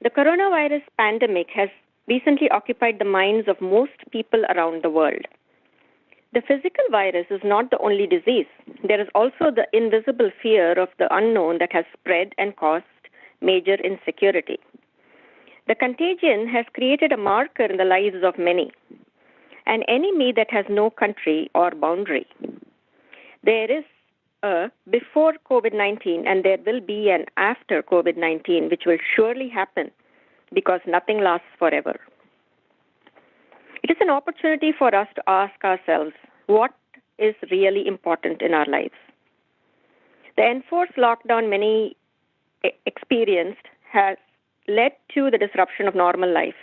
The coronavirus pandemic has recently occupied the minds of most people around the world. The physical virus is not the only disease. There is also the invisible fear of the unknown that has spread and caused major insecurity. The contagion has created a marker in the lives of many, an enemy that has no country or boundary. There is a before COVID-19 and there will be an after COVID-19, which will surely happen because nothing lasts forever. It is an opportunity for us to ask ourselves what is really important in our lives. The enforced lockdown many experienced has led to the disruption of normal life.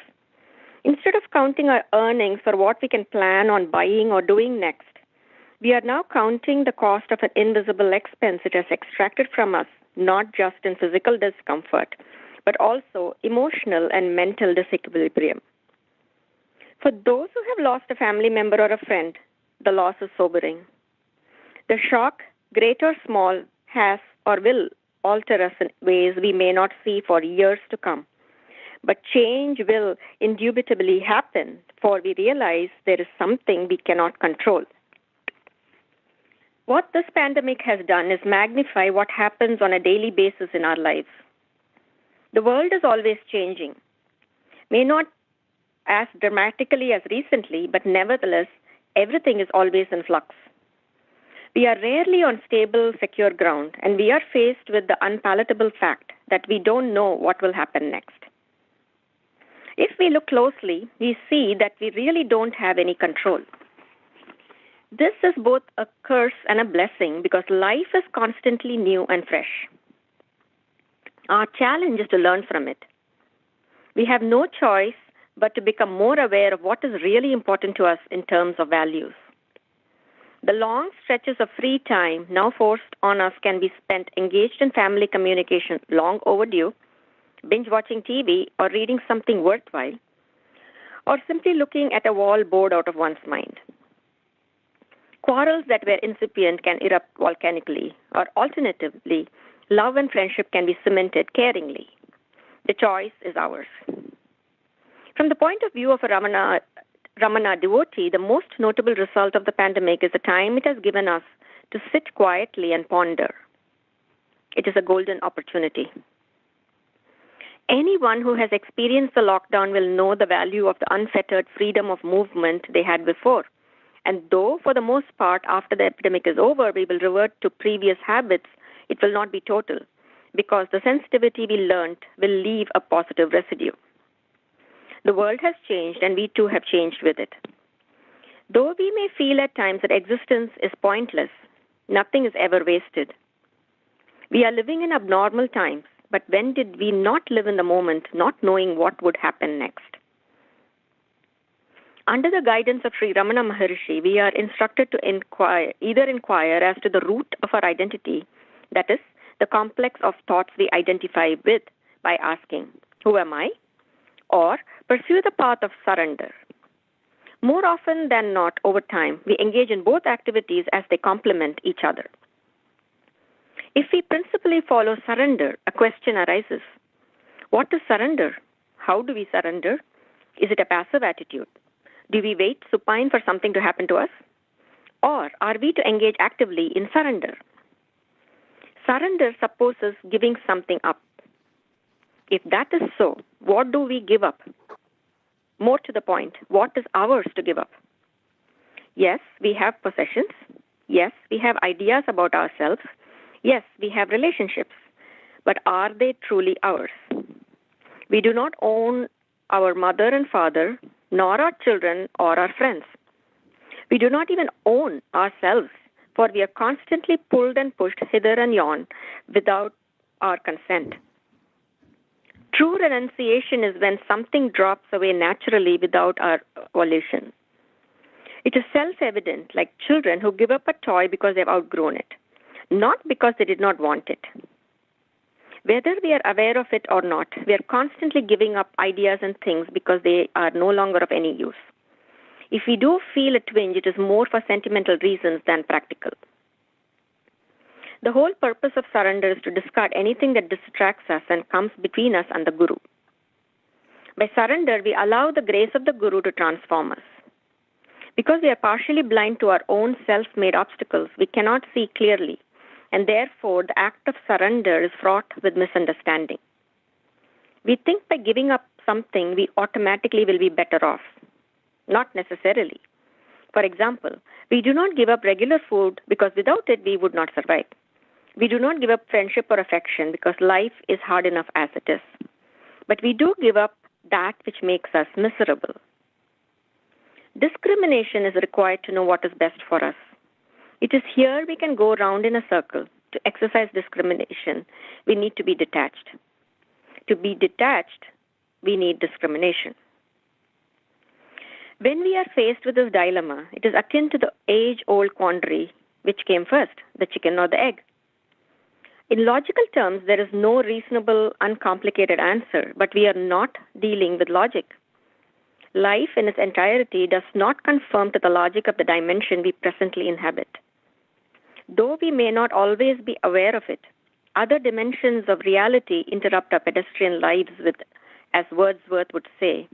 Instead of counting our earnings for what we can plan on buying or doing next, we are now counting the cost of an invisible expense it has extracted from us, not just in physical discomfort, but also emotional and mental disequilibrium. For those who have lost a family member or a friend, the loss is sobering. The shock, great or small, has or will alter us in ways we may not see for years to come. But change will indubitably happen, for we realize there is something we cannot control. What this pandemic has done is magnify what happens on a daily basis in our lives. The world is always changing. May not as dramatically as recently, but nevertheless, everything is always in flux. We are rarely on stable, secure ground, and we are faced with the unpalatable fact that we don't know what will happen next. If we look closely, we see that we really don't have any control. This is both a curse and a blessing because life is constantly new and fresh. Our challenge is to learn from it. We have no choice but to become more aware of what is really important to us in terms of values. The long stretches of free time now forced on us can be spent engaged in family communication long overdue, binge-watching TV or reading something worthwhile, or simply looking at a wall bored out of one's mind. Quarrels that were incipient can erupt volcanically, or alternatively, love and friendship can be cemented caringly. The choice is ours. From the point of view of a Ramana devotee, the most notable result of the pandemic is the time it has given us to sit quietly and ponder. It is a golden opportunity. Anyone who has experienced the lockdown will know the value of the unfettered freedom of movement they had before. And though, for the most part, after the epidemic is over, we will revert to previous habits, it will not be total, because the sensitivity we learned will leave a positive residue. The world has changed, and we too have changed with it. Though we may feel at times that existence is pointless, nothing is ever wasted. We are living in abnormal times, but when did we not live in the moment, not knowing what would happen next? Under the guidance of Sri Ramana Maharishi, we are instructed to inquire as to the root of our identity, that is, the complex of thoughts we identify with, by asking, who am I? Or pursue the path of surrender. More often than not, over time, we engage in both activities as they complement each other. If we principally follow surrender, a question arises. What is surrender? How do we surrender? Is it a passive attitude? Do we wait supine for something to happen to us? Or are we to engage actively in surrender? Surrender supposes giving something up. If that is so, what do we give up? More to the point, what is ours to give up? Yes, we have possessions. Yes, we have ideas about ourselves. Yes, we have relationships. But are they truly ours? We do not own our mother and father, nor our children or our friends. We do not even own ourselves, for we are constantly pulled and pushed hither and yon without our consent. True renunciation is when something drops away naturally without our volition. It is self-evident, like children who give up a toy because they've outgrown it, not because they did not want it. Whether we are aware of it or not, we are constantly giving up ideas and things because they are no longer of any use. If we do feel a twinge, it is more for sentimental reasons than practical. The whole purpose of surrender is to discard anything that distracts us and comes between us and the Guru. By surrender, we allow the grace of the Guru to transform us. Because we are partially blind to our own self-made obstacles, we cannot see clearly, and therefore the act of surrender is fraught with misunderstanding. We think by giving up something, we automatically will be better off. Not necessarily. For example, we do not give up regular food because without it we would not survive. We do not give up friendship or affection because life is hard enough as it is. But we do give up that which makes us miserable. Discrimination is required to know what is best for us. It is here we can go round in a circle. To exercise discrimination, we need to be detached. To be detached, we need discrimination. When we are faced with this dilemma, it is akin to the age-old quandary, which came first, the chicken or the egg? In logical terms, there is no reasonable, uncomplicated answer, but we are not dealing with logic. Life in its entirety does not conform to the logic of the dimension we presently inhabit. Though we may not always be aware of it, other dimensions of reality interrupt our pedestrian lives with, as Wordsworth would say,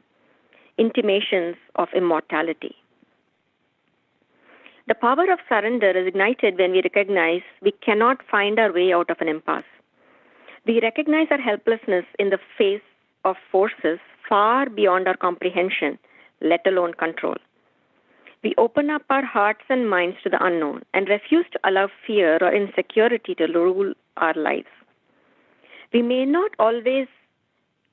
intimations of immortality. The power of surrender is ignited when we recognize we cannot find our way out of an impasse. We recognize our helplessness in the face of forces far beyond our comprehension, let alone control. We open up our hearts and minds to the unknown and refuse to allow fear or insecurity to rule our lives. We may not always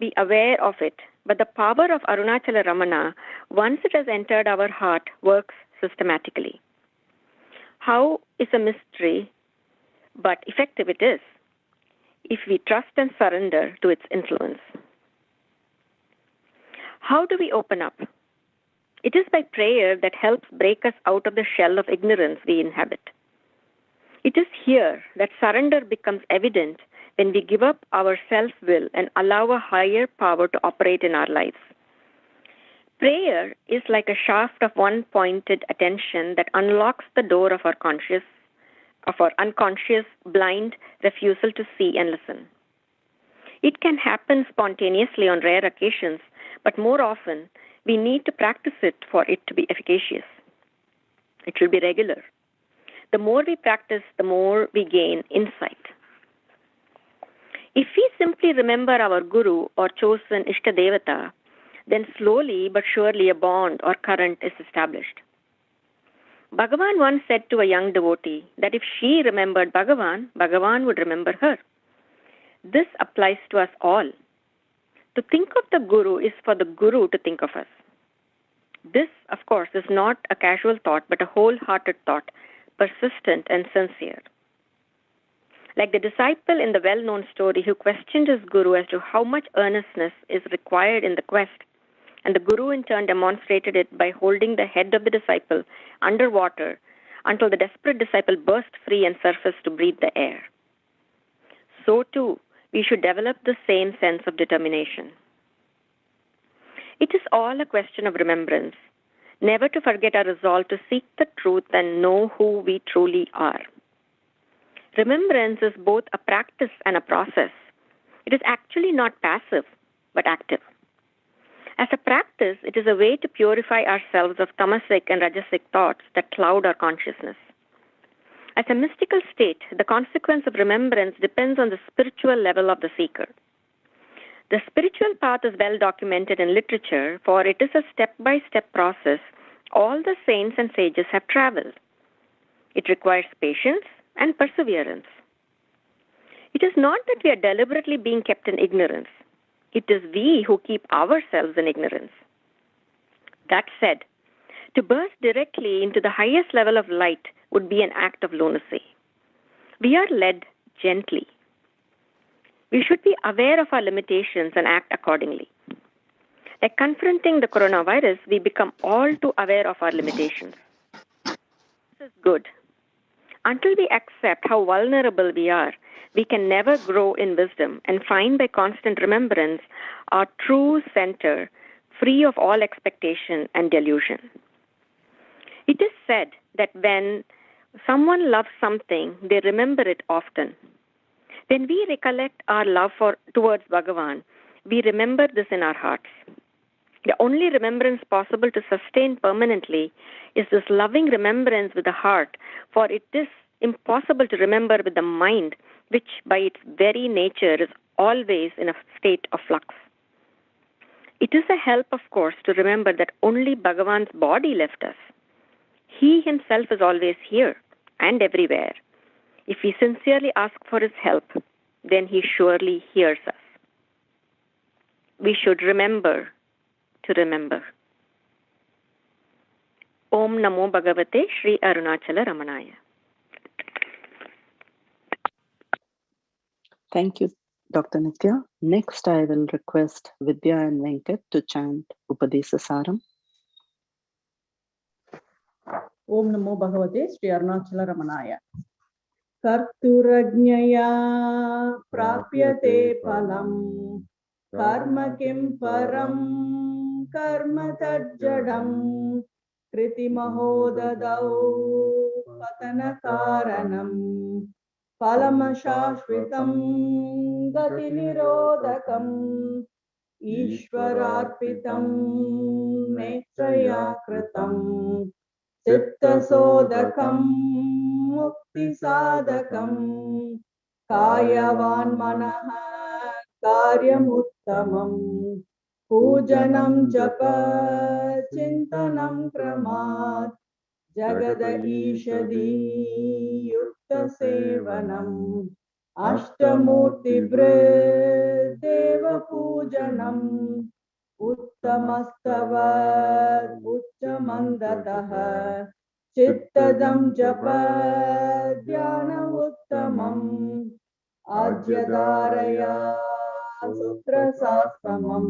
be aware of it, but the power of Arunachala Ramana, once it has entered our heart, works systematically. How is a mystery, but effective it is, if we trust and surrender to its influence. How do we open up? It is by prayer that helps break us out of the shell of ignorance we inhabit. It is here that surrender becomes evident when we give up our self-will and allow a higher power to operate in our lives. Prayer is like a shaft of one-pointed attention that unlocks the door of our unconscious, blind refusal to see and listen. It can happen spontaneously on rare occasions, but more often, we need to practice it for it to be efficacious. It should be regular. The more we practice, the more we gain insight. If we simply remember our Guru or chosen Ishtadevata, then slowly but surely a bond or current is established. Bhagavan once said to a young devotee that if she remembered Bhagavan, Bhagavan would remember her. This applies to us all. To think of the Guru is for the Guru to think of us. This, of course, is not a casual thought, but a wholehearted thought, persistent and sincere. Like the disciple in the well-known story who questioned his Guru as to how much earnestness is required in the quest, and the Guru in turn demonstrated it by holding the head of the disciple underwater until the desperate disciple burst free and surfaced to breathe the air. So too, we should develop the same sense of determination. It is all a question of remembrance, never to forget our resolve to seek the truth and know who we truly are. Remembrance is both a practice and a process. It is actually not passive, but active. As a practice, it is a way to purify ourselves of tamasic and rajasic thoughts that cloud our consciousness. As a mystical state, the consequence of remembrance depends on the spiritual level of the seeker. The spiritual path is well documented in literature, for it is a step-by-step process all the saints and sages have traveled. It requires patience and perseverance. It is not that we are deliberately being kept in ignorance. It is we who keep ourselves in ignorance. That said, to burst directly into the highest level of light would be an act of lunacy. We are led gently. We should be aware of our limitations and act accordingly. Like confronting the coronavirus, we become all too aware of our limitations. This is good. Until we accept how vulnerable we are, we can never grow in wisdom and find by constant remembrance our true center, free of all expectation and delusion. It is said that when someone loves something, they remember it often. When we recollect our love towards Bhagavan, we remember this in our hearts. The only remembrance possible to sustain permanently is this loving remembrance with the heart, for it is impossible to remember with the mind, which by its very nature is always in a state of flux. It is a help, of course, to remember that only Bhagavan's body left us. He himself is always here and everywhere. If we sincerely ask for his help, then he surely hears us. We should remember to remember. Om Namo Bhagavate Sri Arunachala Ramanaya. Thank you, Dr. Nitya. Next, I will request Vidya and Venkat to chant Upadesasaram. Om Namo Bhagavate Sri Arunachala Ramanaya. Karturajnaya prapyate phalam karma kim param karma tajjadam kriti mahodadau patana karanam phalamashashvitam gati nirodakam ishwararpitam netraya kritam Chitta-sodakam mukti-sadakam kayavan manaha karyamuttamam pujanam japa chintanam kramat jagadishadi yukta sevanam ashtamurti deva pujanam Uttamastavat Uchamandataha Chittadam Japa Dhyana Uttamam Ajyadaraya Sutra Sastramam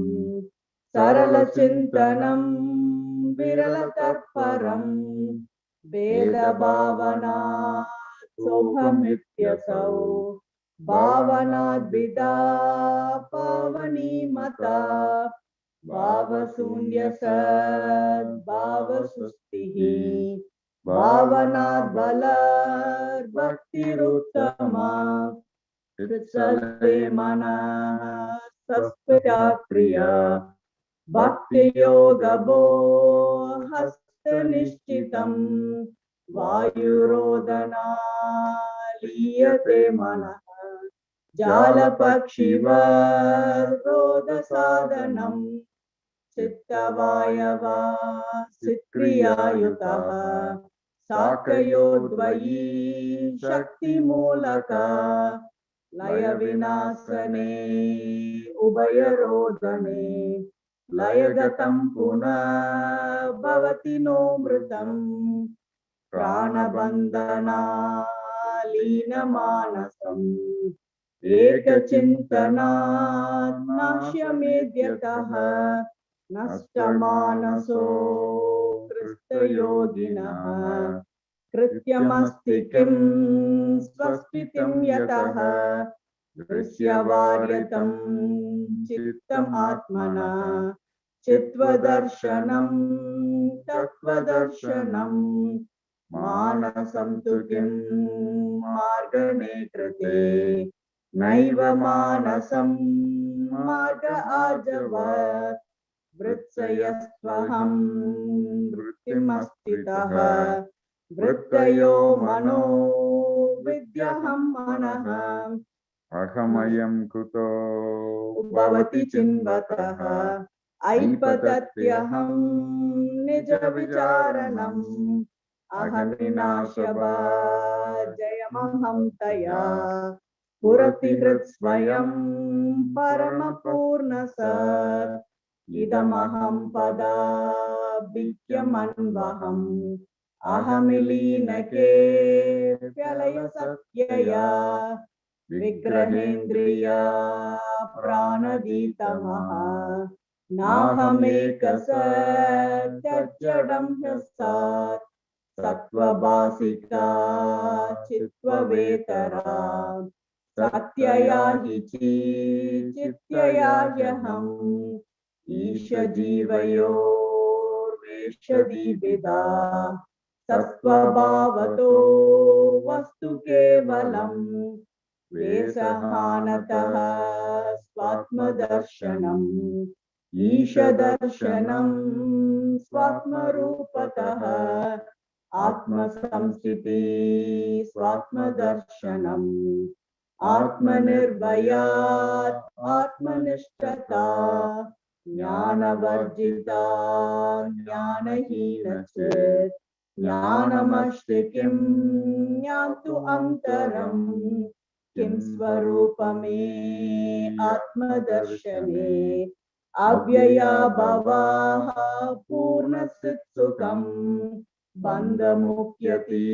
Sarala Chintanam Virala Tatparam Veda Bhavana Sohamityasau Bhavanad Vida Pavani Mata Bhava-sunya sad, bhava-sustihi, bhavanad balar, bhakti-ruttama, kritsale mana, saspitatriya, bhakti-yoga bo, hasta-nishchitam, vayurodana, liyate mana, jala-pakshivar, roda-sadanam, Chittavayava Sikriyayutaha Sakayodvayi Shakti Mulaka Laya Vinasane Ubayarodane Laya Gatam Puna Bhavati Nomritam Prana Bandhana Lina Manasam Eka Chintana Nashya Medyataha Nastamanaso Krista Yoginaha Krityamastikim Svastitim Yataha Drisyavaryatam Chittam Atmana Chitvadarshanam Tatvadarshanam Manasam Tukim Margane Krite Naiva Manasam Marga Ajavat Vritsayastvaham Vrittimastitaha Vrittayo mano vidyaham manaha Ahamayam kuto Bhavati chinvataha Aipatatyaham nija vicharanam Ahaminashabha jayamaham taya Purati hritsvayam paramapurnasat Idamaham pada bhikyamanvaham ahamilīnake pyalaya satyaya vigrahendriya pranaditamaha nahamekasatyajdam hyasat satvabhasika chitvavetara satyaya hichi chityaya yaham Isha jivayor veshadibida satvabhavato vastu kevalam vesahanataha swatmadarshanam ईशदर्शनं स्वात्मरूपतः आत्मसंस्थिति स्वात्मदर्शनम् आत्मनिर्भयात् आत्मनिष्ठता ज्ञानवर्जिता ज्ञानहीनचित् ज्ञानमस्ति किं ज्ञातु अन्तरम् किं स्वरूपमे आत्मदर्शने अव्यया भवाः पूर्णसित्सुखम् बन्धमुक्यति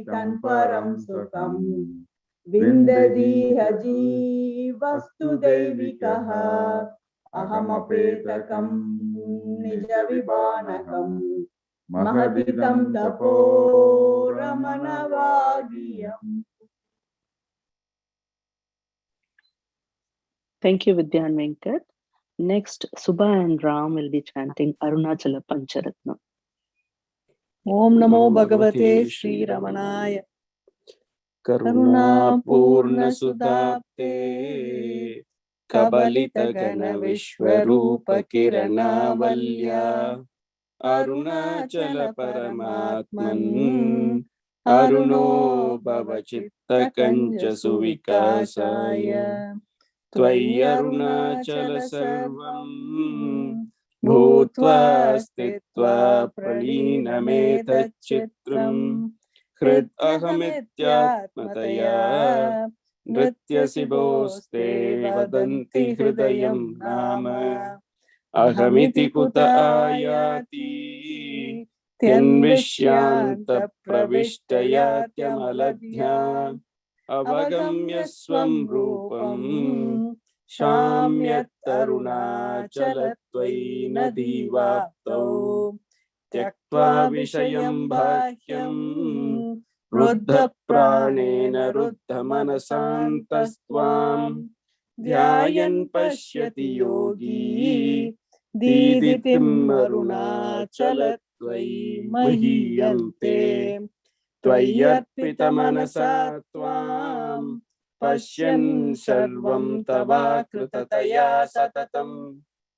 तन्परं सुखम् विन्ददीह जीवस्तु दैविकः अहमपेतकं निजविभानकम् महदिदं तपो रमणवागीयम्. Thank you, Vidya and Venkat. Next, Subha and Ram will be chanting Arunachala Pancharatnam. Om Namo Bhagavate Shri Ramanaya. Karuna Purna Sudapte Kabalita Gana Vishwarupa Kirana Valya Arunachala Paramatman Aruno Bhavachitta Kancha Suvikasaya Tvai Arunachala Sarvam Bhutva Stitva Pralinamethachitram Hrid Ahamityatmataya Nrityasiboste Vadanti Hridayam Nama Ahamiti Kuta Ayati Tyanvishyanta Pravishtayatyamalabhya Avagamya Swam Rupam Shamyat Arunachalattvai Nadivaptau Tyaktva Vishayam Bhahyam Ruddha Pranena Ruddha Manasantastvam Dhyayan Pashyati Yogi Diditim Arunachalattvai Mahiyante Tvayarpita Manasa Tvam Pashyan Sarvam Tava Kritataya Satatam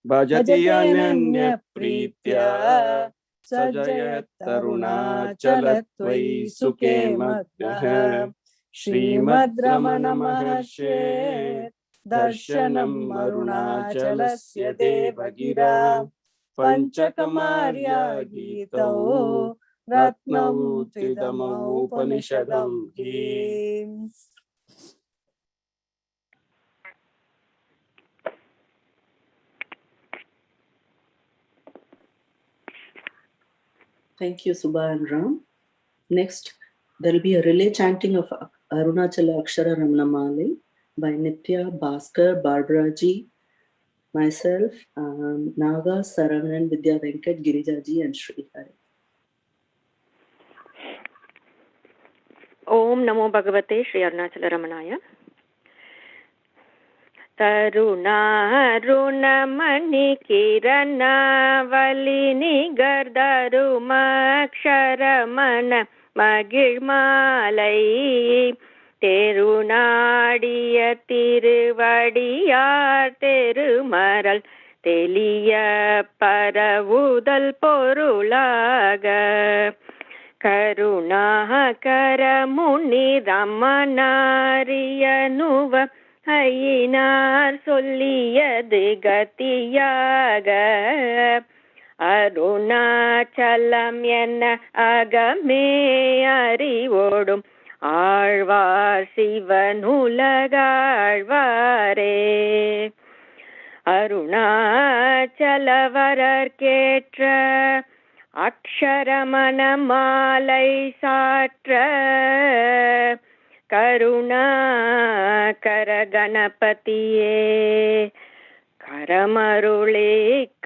Bhajati Ananya Pritya Sajayat Arunachalattvai Sukhe Madhyaha Srimad Ramana Maharshe Darshanam Arunachalasya Devagira Panchakamarya Gitau Ratnam Tidamau Upanishadam Him. Thank you, Subha and Ram. Next, there will be a relay chanting of Arunachala Akshara Ramanamali by Nitya, Bhaskar, Barbara Ji, myself, Naga, Saravanan, Vidya Venkat, Girija Ji, and Sri Hari. Om Namo Bhagavate Shri Arunachala Ramanaya. Tarunarunamani kirana valini gardarumaksharamana magirmalai தெருநாடிய திருவடியார் தெருமரல் தெளிய பரவுதல் பொருளாக கருணாகர முனி ரமணாரியனுவ ஐயினார் சொல்லியது கதியாக அருணாச்சலம் என்ன அகமே அறிவோடும் ஆழ்வார் சிவனுலகாழ்வாரே அருணாச்சலவரர்கேற்ற அக்ஷரமண மாலை சாற்ற கருணாகர கணபதியே கரமருளே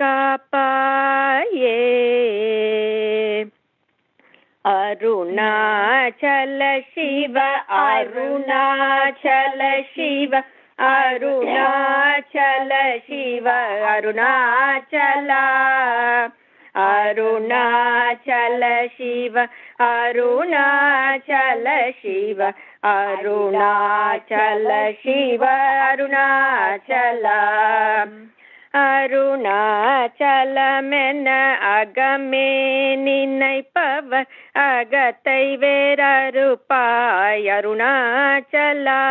காப்பாயே அருணாச்சல சிவ அருணாச்சல சிவ அருணாச்சல சிவ அருணாச்சல அருணாச்சல சிவ அருணாச்சல சிவ அருணாச்சல சிவ அருணாச்சல அருணாச்சலமென அகமே நினைப்பவர் அகத்தை வேறறுப்பாய் அருணாச்சலா.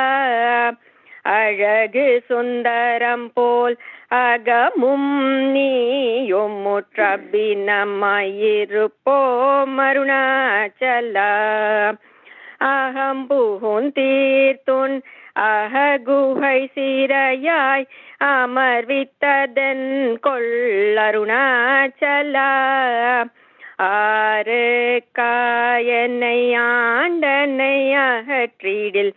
அழகு சுந்தரம் போல் அகமும் நீயும் முற்றபினமாயிருப்போம் அருணாச்சலா. அகம்புகுன் தீர்த்துன் அககுகை சிறையாய் அமர்வித்ததன் கொள்ளருணாச்சலா. ஆறு காயனை ஆண்டனை அகற்றிடில்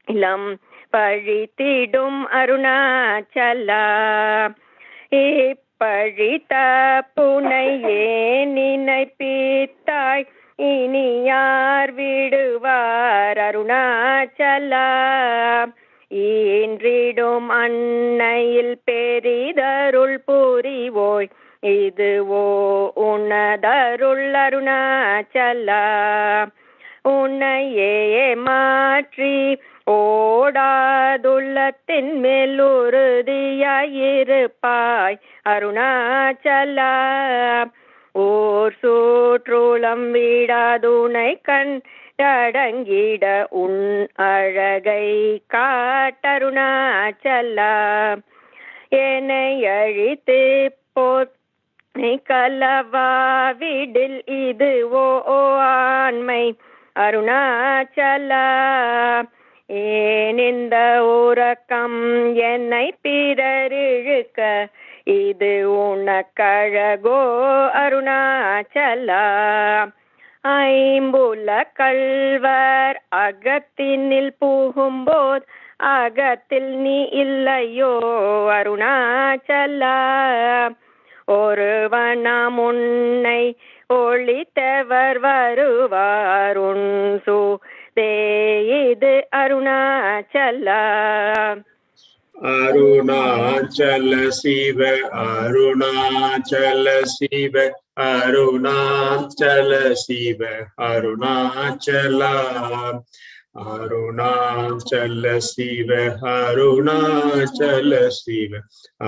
இளம் பழித்திடும் அருணாச்சலா. இப்பழித்த புனையே நினைப்பித்தாய் இனி யார் விடுவார் அருணாச்சலா. ஈன்றிடும் அன்னையில் பெரிதருள் புரிவோய் இதுவோ உனதருள் அருணாச்சலா. உன்னையே மாற்றி ஓடாதுள்ளத்தின் மேல் உறுதியாயிருப்பாய் அருணாச்சலா. ஓர் சூற்றுளம் விடாதுனை கண்டடங்கிட உன் அழகை காட்டருணாச்சலா. என்னை அழித்து போனை கலவாவிடில் இதுவோ ஆண்மை அருணாச்சலா. ஏன் இந்த உறக்கம் என்னை பிறரிழுக்க இது உனக்கழகோ அருணாச்சலா. ஐம்புல கள்வர் அகத்தினில் புகும்போது அகத்தில் நீ இல்லையோ அருணாச்சலா. ஒருவனாம் உன்னை ஒளித்தவர் வருவார் உன் இது அருணாச்சலா. அருணாச்சல சிவ அருணாச்சல சிவ அருணாச்சல சிவ அருணாச்சலா. அருணாச்சல சிவ அருணாச்சல சிவ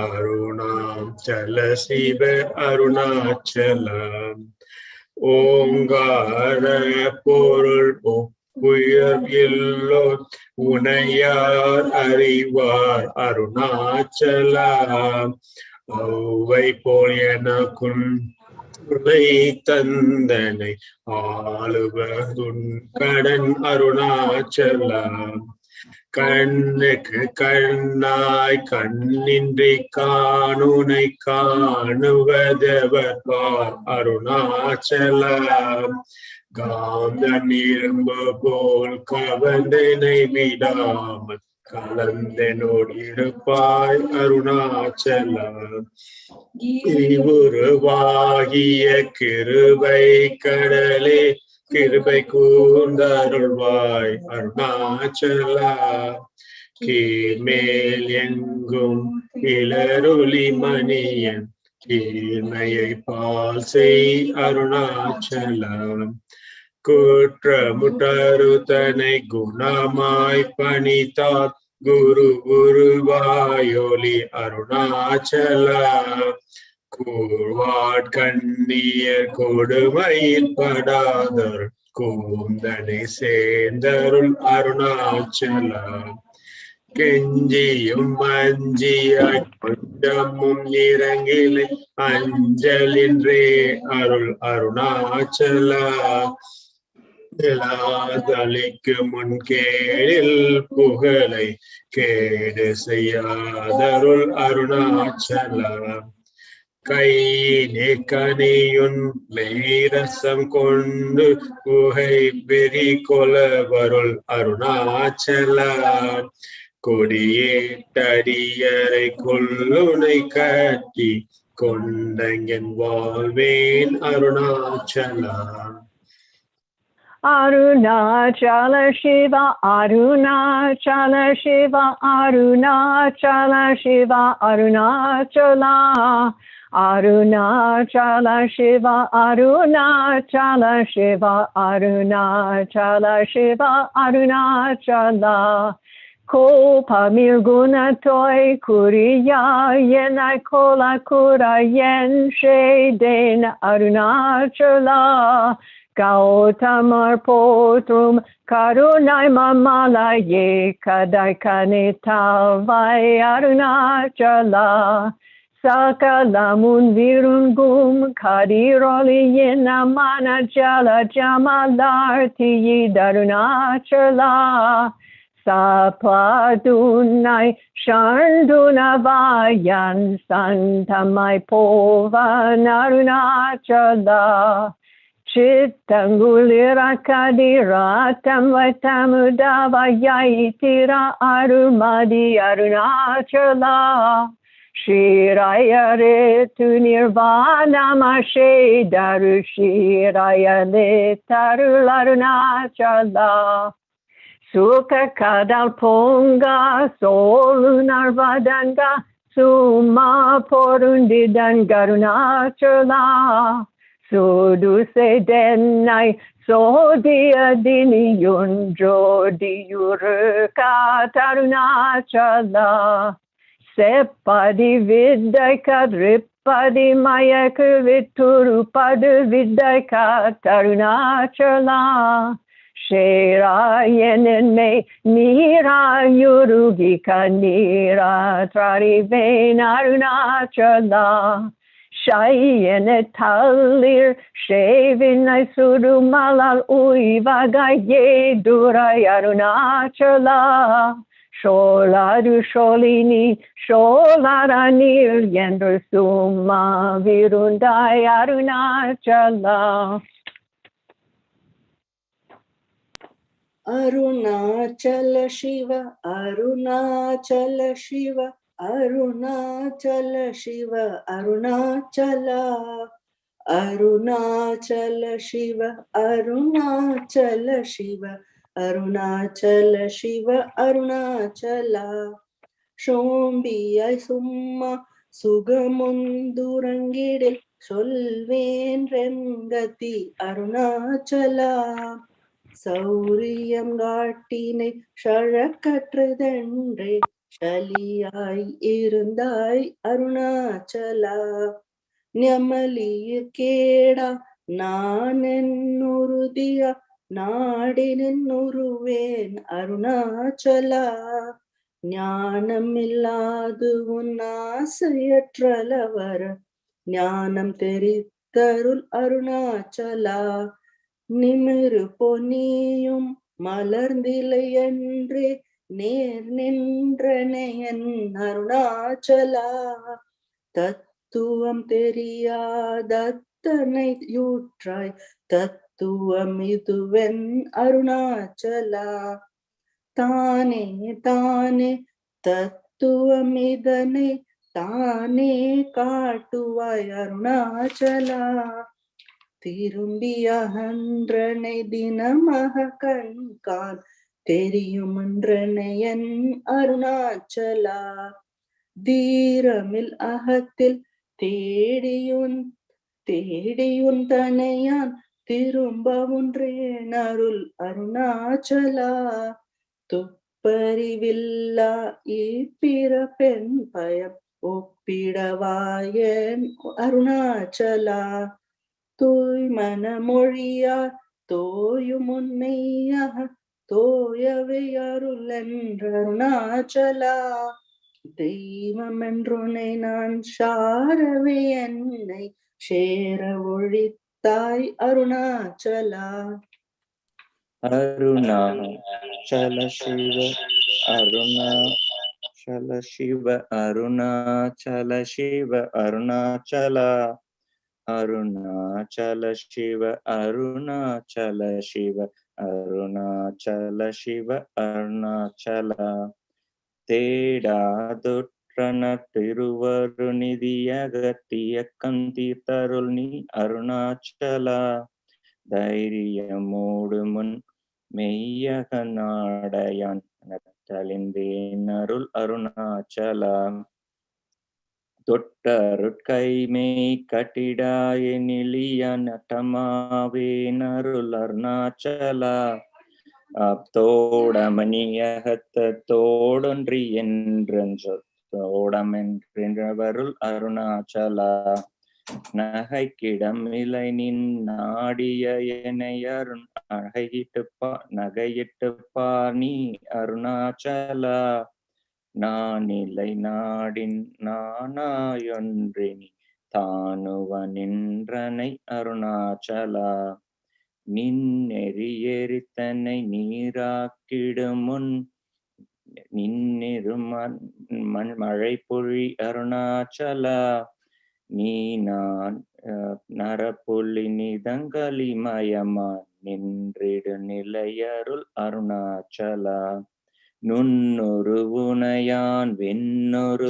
அருணாச்சல சிவ அருணாச்சலா. ஓங்கார பொருள் உயர் எல்லோர் உனையார் அறிவார் அருணாச்சலா. ஔவை போல் எனக்குள் துணை தந்தனை ஆளுவதுன் கடன் அருணாச்சலா. கண்ணுக்கு கண்ணாய் கண்ணின்றி காணுனை காணுவதவர் பார் அருணாச்சலா. காந்தன் இரும்பு போல் கவந்தனை விடாமல் கலந்தனோடு இருப்பாய் அருணாச்சலா. உருவாகிய கிருபை கடலே கிருபை கூர்ந்தருள்வாய் அருணாச்சலா. கீழ்மேல் எங்கும் இளரொளி மணியன் கீழ்மையை பால் செய் அருணாச்சலா. குற்றமுற்றருத்தனை குணமாய் பணித்தார் குரு குருவாயொலி அருணாச்சலா. கூர்வாட் கண்ணியர் கொடுமையில் படாதருள் கூந்தனை சேர்ந்தருள் அருணாச்சலா. கெஞ்சியும் மஞ்சியாய் கொஞ்சமும் இறங்கிலை அஞ்சலின்றே அருள் அருணாச்சலா. நிலாதளிக்கு முன் கேளில் புகழை கேடு செய்யாதருள் அருணாச்சலா. கையினே கனியுன் மெய்ரசம் கொண்டு புகை வெறி கொலவருள் அருணாச்சலா. கொடியேட்டடியரை கொல்லுனை கட்டி கொண்டங்கன் வாழ்வேன் Arunachala. Arunachala Shiva, Arunachala Shiva, Arunachala Shiva, Arunachala. Arunachala Shiva, Arunachala Shiva, Arunachala Shiva, Arunachala. Ko pamir guna toy kuriya yenai kola kura yen den arunachala. Gautamar potrum karunai mamala ye kadai kanita vai arunachala. Sakalamun virungum kadiroli yenamana jala jamalarti darunachala. Sapadunai Shandunavayan Santamai Pova Narunachala Chittangulira Kadira Tamvatamudava Yaitira Arumadi Arunachala Shiraya Ritu Nirvana Mashe Daru Shiraya Litaru Arunachala Suka kadal ponga solunar vadanga suma porundidan garunachala sudu se denai so dia dini yunjo diurka tarunachala sepadi vidai kadripadi mayaku vituru padu vidai tarunachala Shera yenen me nira yurugi kanira trarive narunachala Shayene talir shevinai suru malal uivagaye durai arunachala Sholadu sholini sholaranir yendur summa virundai arunachala Arunachala Shiva, Arunachala Shiva, Arunachala Shiva, Arunachala, Arunachala Shiva, Arunachala Shiva, Arunachala Shiva, Arunachala. Shombiyai summa sugamundurangidil solven rengati Arunachala. சௌரியம் காட்டினை ஷழக்கற்றதென்றே ஷலியாய் இருந்தாய் அருணாச்சலா ஞமலிய கேடா நான் என்னுறுதியா நாடினுருவேன் அருணாச்சலா ஞானமில்லாது உன் ஆசையற்றலவர ஞானம் தெரித்தருள் அருணாச்சலா நிமிரு பொன்னியும் மலர்ந்திலை என்றே நேர் நின்றனையன் அருணாச்சலா தத்துவம் தெரியாதத்தனை யூற்றாய் தத்துவம் இதுவென் அருணாச்சலா தானே தானே தத்துவம் இதனை தானே காட்டுவாய் அருணாச்சலா திரும்பிய அன்றனை தினமாக கண்கான் தெரியும் என்றனை என் அருணாச்சலா தீரமில் அகத்தில் தேடியுன் தனையான் திரும்ப ஒன்றேன் அருள் அருணாச்சலா துப்பறிவில்லா இப்பிறப்பெண் பயம் ஒப்பிடவாயன் அருணாச்சலா தூய் மனமொழியார் தோயும் உன்னையாக தோயவை அருள் என்ற அருணாச்சலா தெய்வம் என்றுனை நான் சாரவே என்னை சேர ஒழித்தாய் அருணாச்சலா அருணாச்சல சிவ அருணாச்சல சிவ அருணாச்சல சிவ அருணாச்சலா அருணாச்சல சிவ அருணாச்சல சிவ அருணாச்சல சிவ அருணாச்சலா தேடாதொற்றன திருவரு நிதியகத்திய கந்தீர்த்தருள் நீ அருணாச்சலா தைரியமோடு முன் மெய்யக நாடையான் நத்தலிந்தேன் அருள் அருணாச்சலா தொட்டருட்கைமை கட்டிடாய நிலிய நட்டமாவேன் அருள் அருணாச்சலா தோடமணியகத்தோடொன்றி என்றென்று தோடமென்றவருள் அருணாச்சலா நகைக்கிடம் இலை நின் நாடிய எனையருண் நகையிட்டுப்பா நீ அருணாச்சலா நானிலை நாடின் நானாயொன்றினி தானுவ நின்றனை அருணாச்சலா நின்னெறியெரித்தனை நீராக்கிடுமுன் நின்னிரு மழை பொழி அருணாச்சலா நீ நான் நரப்புலி நிதங்களி மயமா நின்றிடு நிலையருள் அருணாச்சலா நுண்ணொரு உனையான் வெண்ணொரு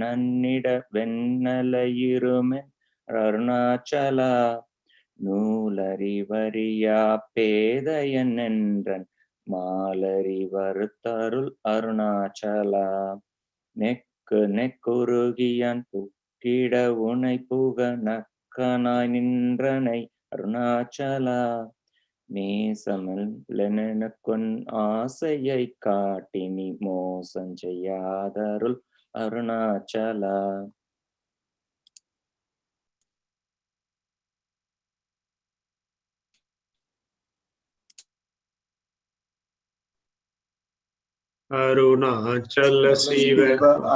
நன்னிட வெண்ணலையிருமென் அருணாச்சலா நூலறிவறியா பேதையன் என்றன் மாலறி வருத்தருள் அருணாச்சலா நெக்குருகியான் புக்கிட உனை புக நக்கனாய் நின்றனை அருணாச்சலா நேசமல்லெனக்கொன் ஆசையை காட்டினி மோசம் செய்யாதருள் அருணாச்சலா. அருணாச்சல சிவ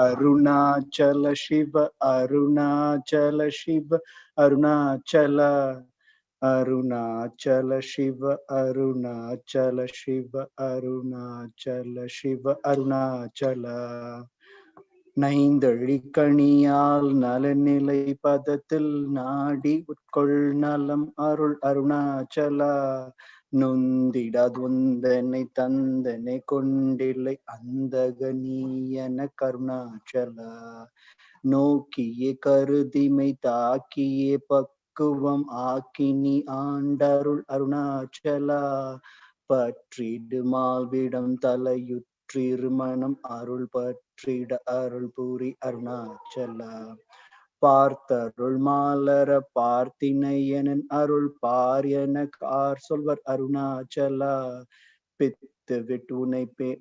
அருணாச்சல சிவ அருணாச்சல சிவ அருணாச்சல அருணாச்சல சிவ அருணாச்சல சிவ அருணாச்சல சிவ அருணாச்சல நைந்தழிக்கணியால் நலநிலை பதத்தில் நாடி உட்கொள் நலம் அருள் அருணாச்சலா நொந்திடதுந்தனை தந்தனை கொண்டில்லை அந்தகனீயன கருணாச்சலா நோக்கியே கருதிமை தாக்கியே பக்குவம் ஆக்கினி ஆண்டருள் அருணாச்சலா பற்றிடு மால்விடம் தலையுற்றிருமணம் அருள் பற்றிட அருள் பூரி அருணாச்சலா பார்த்தருள் மாலர பார்த்தினையனன் அருள் பார் என கார் சொல்வர் அருணாச்சலா பித்து விட்டு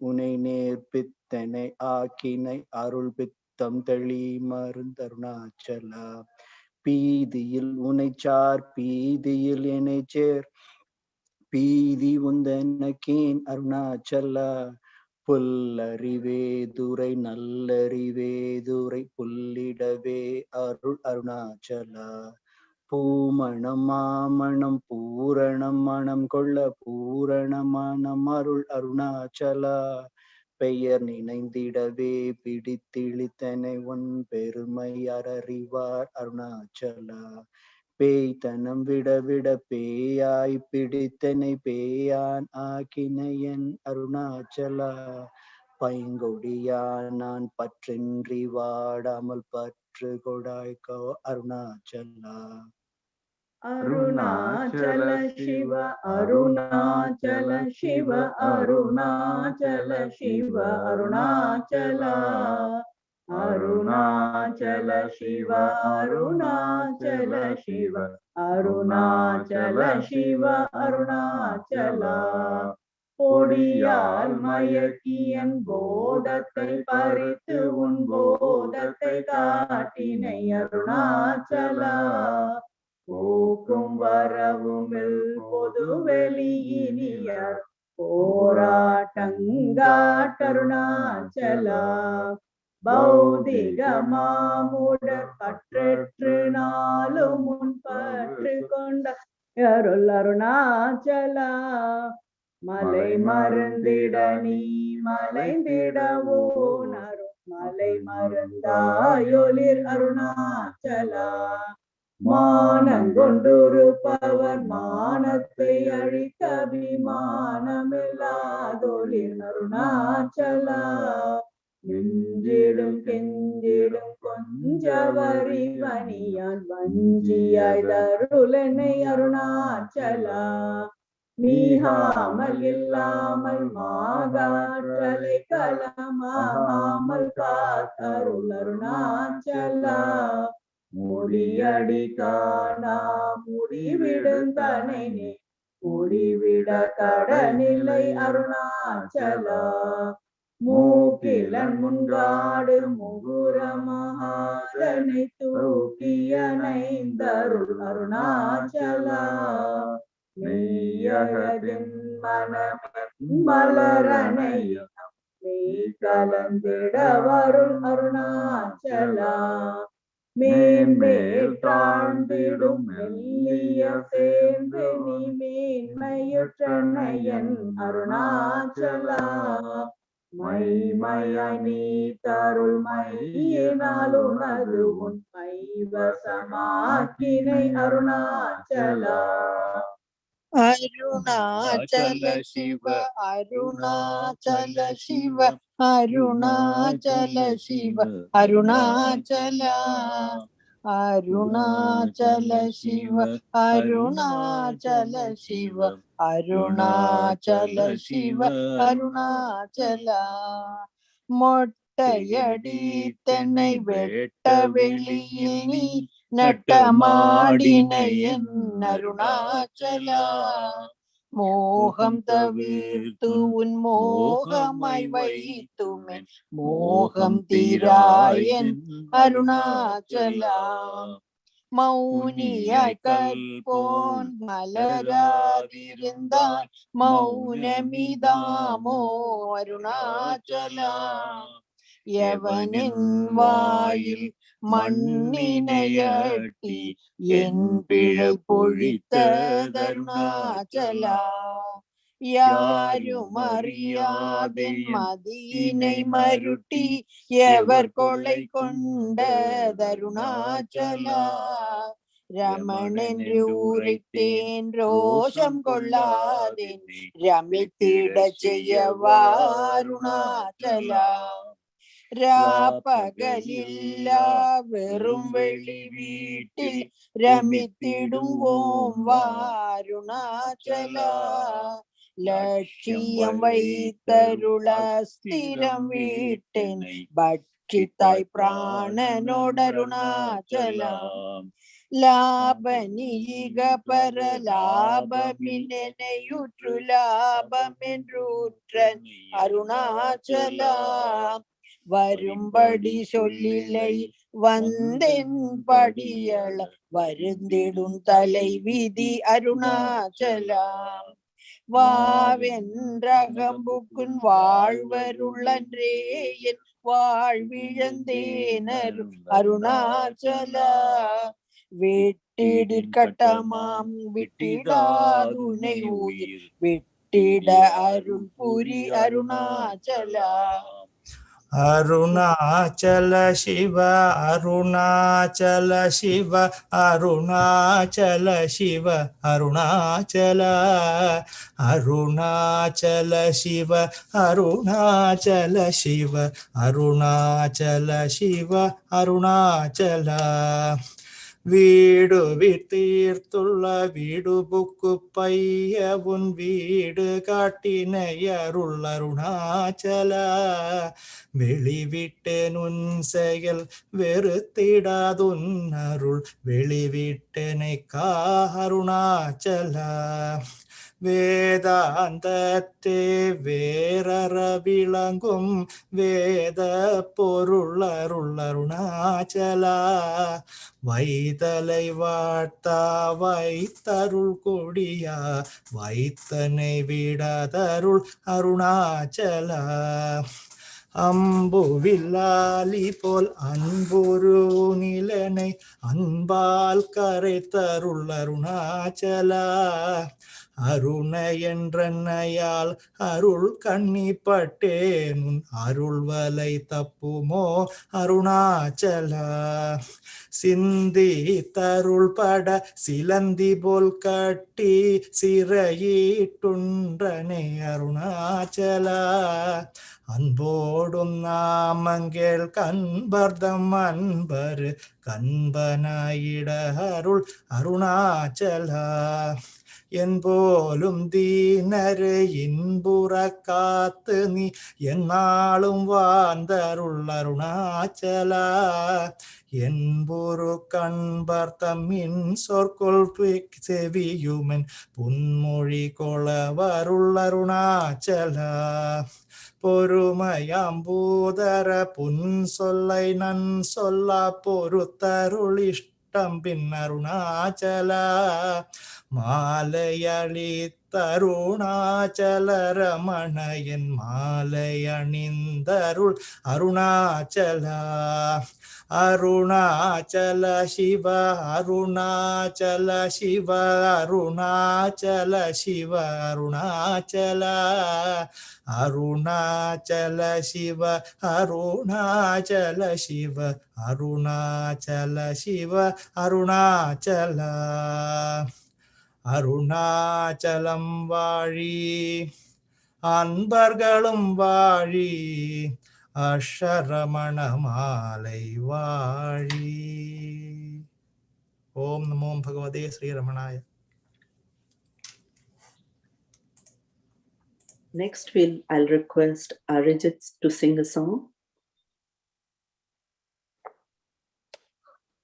உனை நேர்பித்தனை ஆக்கினை அருள் பித்தம் தெளி மருந்தருணாச்சலா பீதியில் உனைச்சார் பீதியில் என்னை சேர் பீதி உந்தனக்கேன் அருணாச்சலா புல்லறிவேதுரை நல்லறிவேதுரை புல்லிடவே அருள் அருணாச்சலா பூமணம் மாமணம் பூரணம் மணம் கொள்ள பூரணமணம் அருள் அருணாச்சலா பெயர் நினைந்திடவே பிடித்திழித்தனை உன் பெருமை அறறிவார் அருணாச்சலா பேய்தனம் விட விட பேயாய் பிடித்தனை பேயான் ஆக்கினையன் அருணாச்சலா பைங்கொடியான் நான் பற்றின்றி வாடாமல் பற்று கொடாய்கோ அருணாச்சலா அருணாச்சல சிவ அருணாச்சல சிவ அருணாச்சல சிவ அருணாச்சலா அருணாச்சல சிவ அருணாச்சல சிவ அருணாச்சல சிவ அருணாச்சலா பொடியால் மயக்கியன் போதத்தை பறித்து உன் போதத்தை காட்டினை அருணாச்சலா போக்கும் வரவுமில் பொது வெளியினியர் போராட்டங்காட்டருணாச்சலா பௌதிக மாமுடர் பற்றற்று நாளும் முன் பற்று கொண்ட அருள் அருணாச்சலா மலை மருந்திட நீ மலைந்திடவோ அருள் மலை மருந்தாயொலிர் அருணாச்சலா மானங்கொண்டிருப்பவர் மானத்தை அழிக்க அபிமானமில்லாதொலிர் அருணாச்சலா நெஞ்சிடும் கெஞ்சிடும் கொஞ்சவரி வணியான் வஞ்சியாய் தருளனை அருணாச்சலா மீகாமல் இல்லாமல் மாகாற்றலை களமாகாமல் காத்தருள் அருணாச்சலா முடியடி காணா முடிவிடும் தனை கூடிவிட கடநிலை அருணாச்சலா. மூக்கிலன் முன்காடு முகுர மகாதனை தூக்கியணைந்தருள் அருணாச்சலா. மெய்யகதின் மனமென் மலரணையும் மெய் கலந்திட வருள் அருணாச்சலா. மேன்மேல் தாழ்ந்திடும் மெல்லிய சேர்ந்து நீ மேன்மையுற்றனையன் அருணாச்சலா. மைமயாய் நீ தருள் மையினால் உனது உன் மைவசமாக்கினை அருணாச்சலா. அருணாச்சல சிவ அருணாச்சல சிவ அருணாச்சல சிவ அருணாச்சலா. அருணாச்சல சிவ அருணாச்சல சிவ அருணாச்சல சிவ அருணாச்சலா. மொட்டையடி தென்னை வெட்ட வெளியில் நீ நட்ட மாடினை என் அருணாச்சலா. மோகம் தவிர்த்து உன் மோகமாய் வைத்துமென் மோகம் தீராயன் அருணாச்சலா. மௌனியாய் கற்போன் மலராதிருந்தான் மௌனமிதாமோ அருணாச்சலா. எவனின் வாயில் மண்ணினையட்டி என் பிழை பொழித்தருணாச்சலா. யாரும் அறியாதென் மதியினை மருட்டி எவர் கொலை கொண்ட தருணாச்சலா. ரமணென்று உரைத்தேன் ரோஷம் கொள்ளாதேன் ரமித்திடச் செய்யவா அருணாச்சலா. ராப்பகலில்லா வெறும் வெளி வீட்டில் ரமித்திடும் ஓம் வாருணாச்சலா. லட்சியம் வைத்தருளஸ்திரம் வீட்டினை பட்சித்தாய் பிராணனோடருணாச்சலா. லாபனிக பர லாபமினையுற்று லாபமென்றூற்ற அருணாச்சலா. வரும்படி சொல்லிலை வந்தென் படியள வருந்திடும் தலை விதி அருணாச்சலா. வாவென்றகம்புக்குன் வாழ்வருளன்றே என் வாழ்விழந்தேனர் அருணாச்சலா. வெட்டிடிற்கட்டமாம் விட்டிடாதுனை உயிர் வெட்டிட அருள் புரி அருணாச்சலா. அருணாச்சல சிவ அருணாச்சல சிவ அருணாச்சல சிவ அருணாச்சல. அருணாச்சல சிவ அருணாச்சல சிவ அருணாச்சல சிவ அருணாச்சல. வீடு வித்தீர்த்துள்ள வீடு புக்கு பைய உன் வீடு காட்டினை அருள் அருணாச்சல. வெளிவிட்டேன் உன் செயல் வெறுத்திடாதுன் அருள் வெளிவிட்டனை அருணாச்சல. வேதாந்தத்தே வேறற விளங்கும் வேத பொருள் அருள் அருணாச்சலா. வைதலை வாட்டா வைத்தருள் கொடியா வைத்தனை விடாதருள் அருணாச்சலா. அம்புவில்லாலி போல் அன்புரு நிலனை அன்பால் கரைத்தருள் அருணாச்சலா. அருண என்றனையால் அருள் கண்ணிப்பட்டேன் உன் அருள் வலை தப்புமோ அருணாச்சலா. சிந்தி தருள் பட சிலந்தி போல் கட்டி சிறையிட்டுன்றனே அருணாச்சலா. அன்போடும் நாமங்கேள் கண்பர்தம் அன்பரு கண்பனாயிட அருள் அருணாச்சலா. என்போலும் தீனரை இன்புற காத்து நீ எந்நாளும் வாழ்ந்தருள் அருணாச்சலா என்பொரு கண்பர் தம்மின் சொற்கொள் செவியுமென் புன்மொழி கொளவருள் அருணாச்சலா பொறுமையாம்பூதர புன் சொல்லை நன் சொல்லா பொறுத்தருள் இஷ்டம் பின் அருணாச்சலா மாலையளி தருணாச்சல ரமண என் மாலை அணிந்தருள் அருணாச்சலா அருணாச்சல சிவ அருணாச்சல சிவ அருணாச்சல சிவ அருணாச்சலா அருணாச்சல சிவ அருணாச்சல சிவ அருணாச்சல சிவ அருணாச்சலா அருணாச்சலம் வாழி அன்பர்களும் வாழி அஷரமண மாலை வாழி. ஓம் நமோ பகவதே ஸ்ரீரமணாய. Next, I'll request Arijit to sing a song.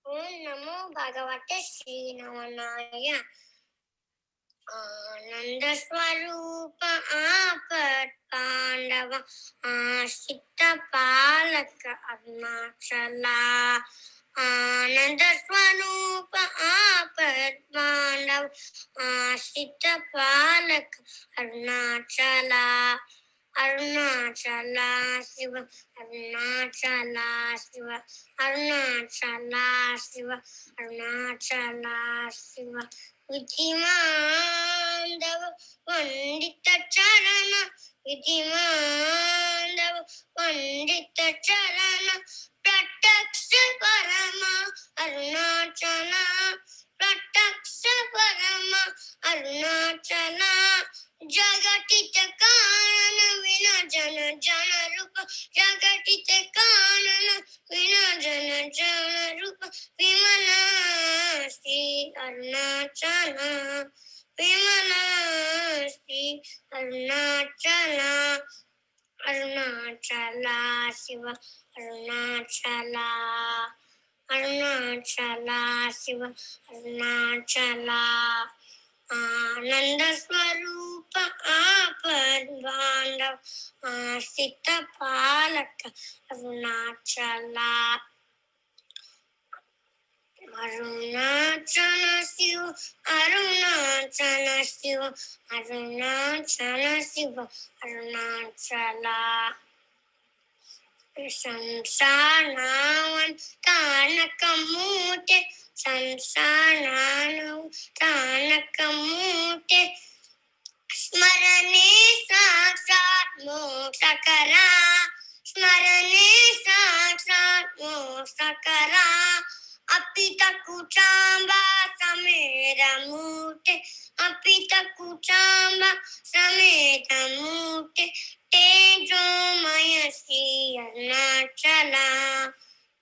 Om Namo Bhagavate Sri Ramanaya. Ananda Swarupa Apat Pandava Ashita Palaka Arunachala. Ananda Swarupa Apat Pandava Ashita Palaka Arunachala. Arunachala Shiva, Arunachala Shiva, Arunachala Shiva, Arunachala Shiva. Vidimandava Pandita Charana, Vidimandava Pandita Charana, Prataksha Parama Arunachala, Prataksha Parama Arunachala. Jagatita Kanana Vinajana Jana Rupa, Jagatita Kanana Vinajana Jana Rupa, Vimana Sri Arunachala, Vimana Sri Arunachala, Arunachala Shiva, Arunachala, Arunachala Shiva, Arunachala. Ananda Swarupa Apad Bandav Ashita Palaka Arunachala. Arunachala Shiva, Arunachala Shiva, Arunachala Shiva, Arunachala. Samsanavan Tanakamute, Samsanavan Tanakamute, Smarane Saksat Moksakara, Smarane Saksat Moksakara, Apita Kuchamba Samera Mute, Apita Kuchamba Samera Mute, Tejo Maya Sri Arunachala,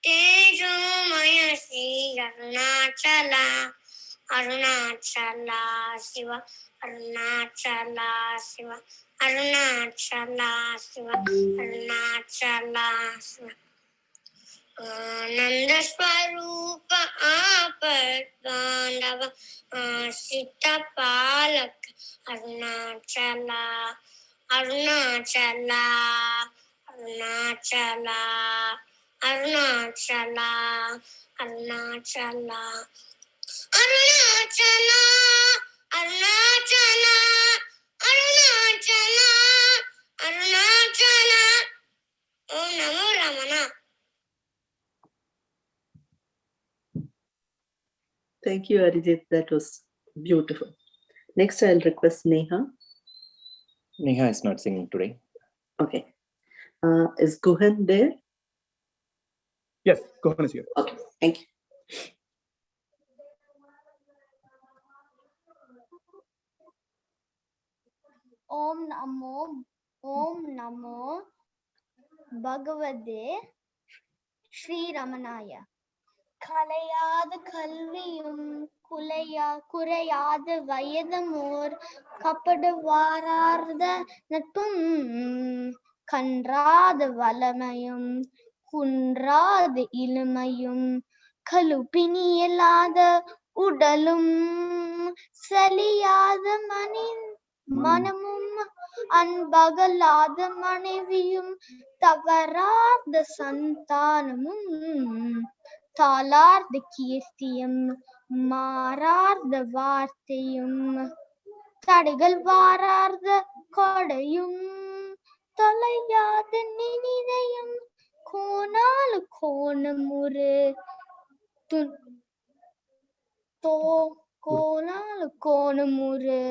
Tejo Maya Sri Arunachala, Arunachala Shiva, Arunachala Shiva, Arunachala Shiva, Arunachala Shiva. Ananda Swarupa Apat Bandava Ashita Palaka Arunachala, Arunachala, Arunachala, Arunachala, Arunachala, Arunachala, Arunachala, Arunachala, Arunachala. Om Namo Ramana. Thank you, Arijit. That was beautiful. Next, I'll request Neha. Neha is not singing today. Okay. Is Guhan there? Yes, Guhan is here. Okay, thank you. Om Namo Bhagavate Sri Ramanaya. கலையாத கல்வியும் குறையாத வயதுமோர் கப்பட வாரார்ந்த நட்பும் கன்றாத வளமையும் குன்றாத இளமையும் கழுப்பினியலாத உடலும் சலியாத மனமும் அன்பகலாத மனைவியும் தவறாத சந்தானமும் தாளார்ந்த கீர்த்தியும் மாறார்ந்த வார்த்தையும் தடைகள் வாரார்ந்த கொடையும் தொலையாத நினைதையும் கோணாலு கோணமுறு கோணாலு கோணமுறு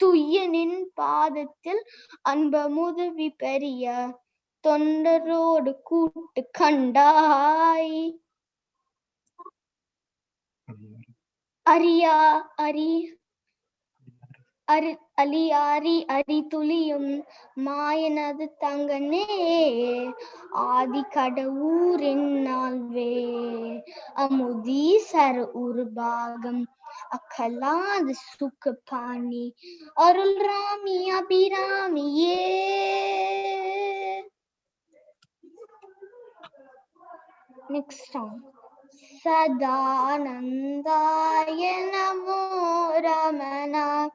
துய்யனின் பாதத்தில் அன்பமுதவி பெரிய தொண்டரோடு கூட்டு கண்டாய் அலியாரி அரிதுளியும் மாயனது தங்கனே ஆதி கடவுரின் நாள்வே அமுதீசர உருபாகம் அக்கலாத சுக்கபாணி அருள் ராமி அபிராமியே. Next song. Sadanandaya namo Ramana,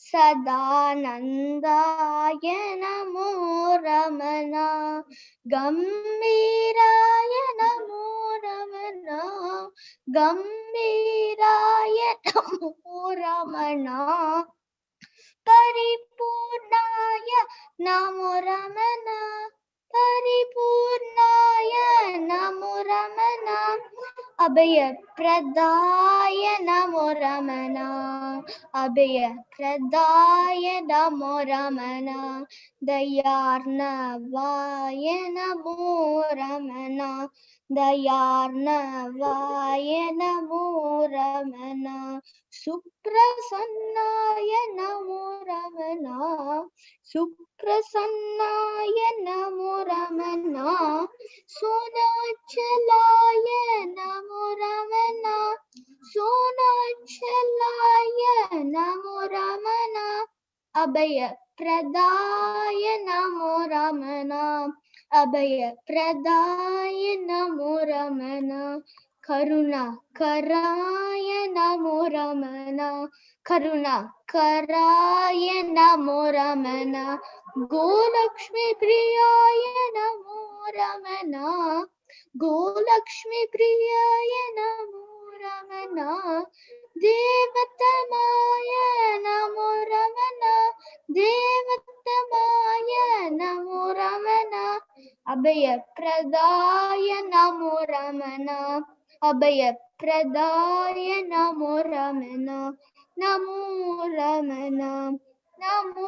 Sadanandaya namo Ramana, Gambiraya namo Ramana, Gambiraya namo Ramana, Paripurnaya namo Ramana, Paripurnaya namo Ramana, Abhaya Pradaya namo Ramana, Abhaya Pradaya namo Ramana, Dayarnavaya namo Ramana, Dayarnavaya namo Ramana, Suprasannaya namo Ramana, Suprasannaya namo Ramana, Sonachalaya namo Ramana, Sonachalaya namo Ramana, Abhaya Pradaya namo Ramana, Abhaya Pradaya namo Ramana, Karuna Karaya namo Ramana, Karuna Karaya namo Ramana, Golakshmi Priyaya namo Ramana, Golakshmi Priyaya namo Ramana, Devatamaya namo Ramana, Devatamaya namo Ramana, Abhaya Pradaya namo Ramana, Abhaya Pradaya namo Ramana, Namo Ramana, Namo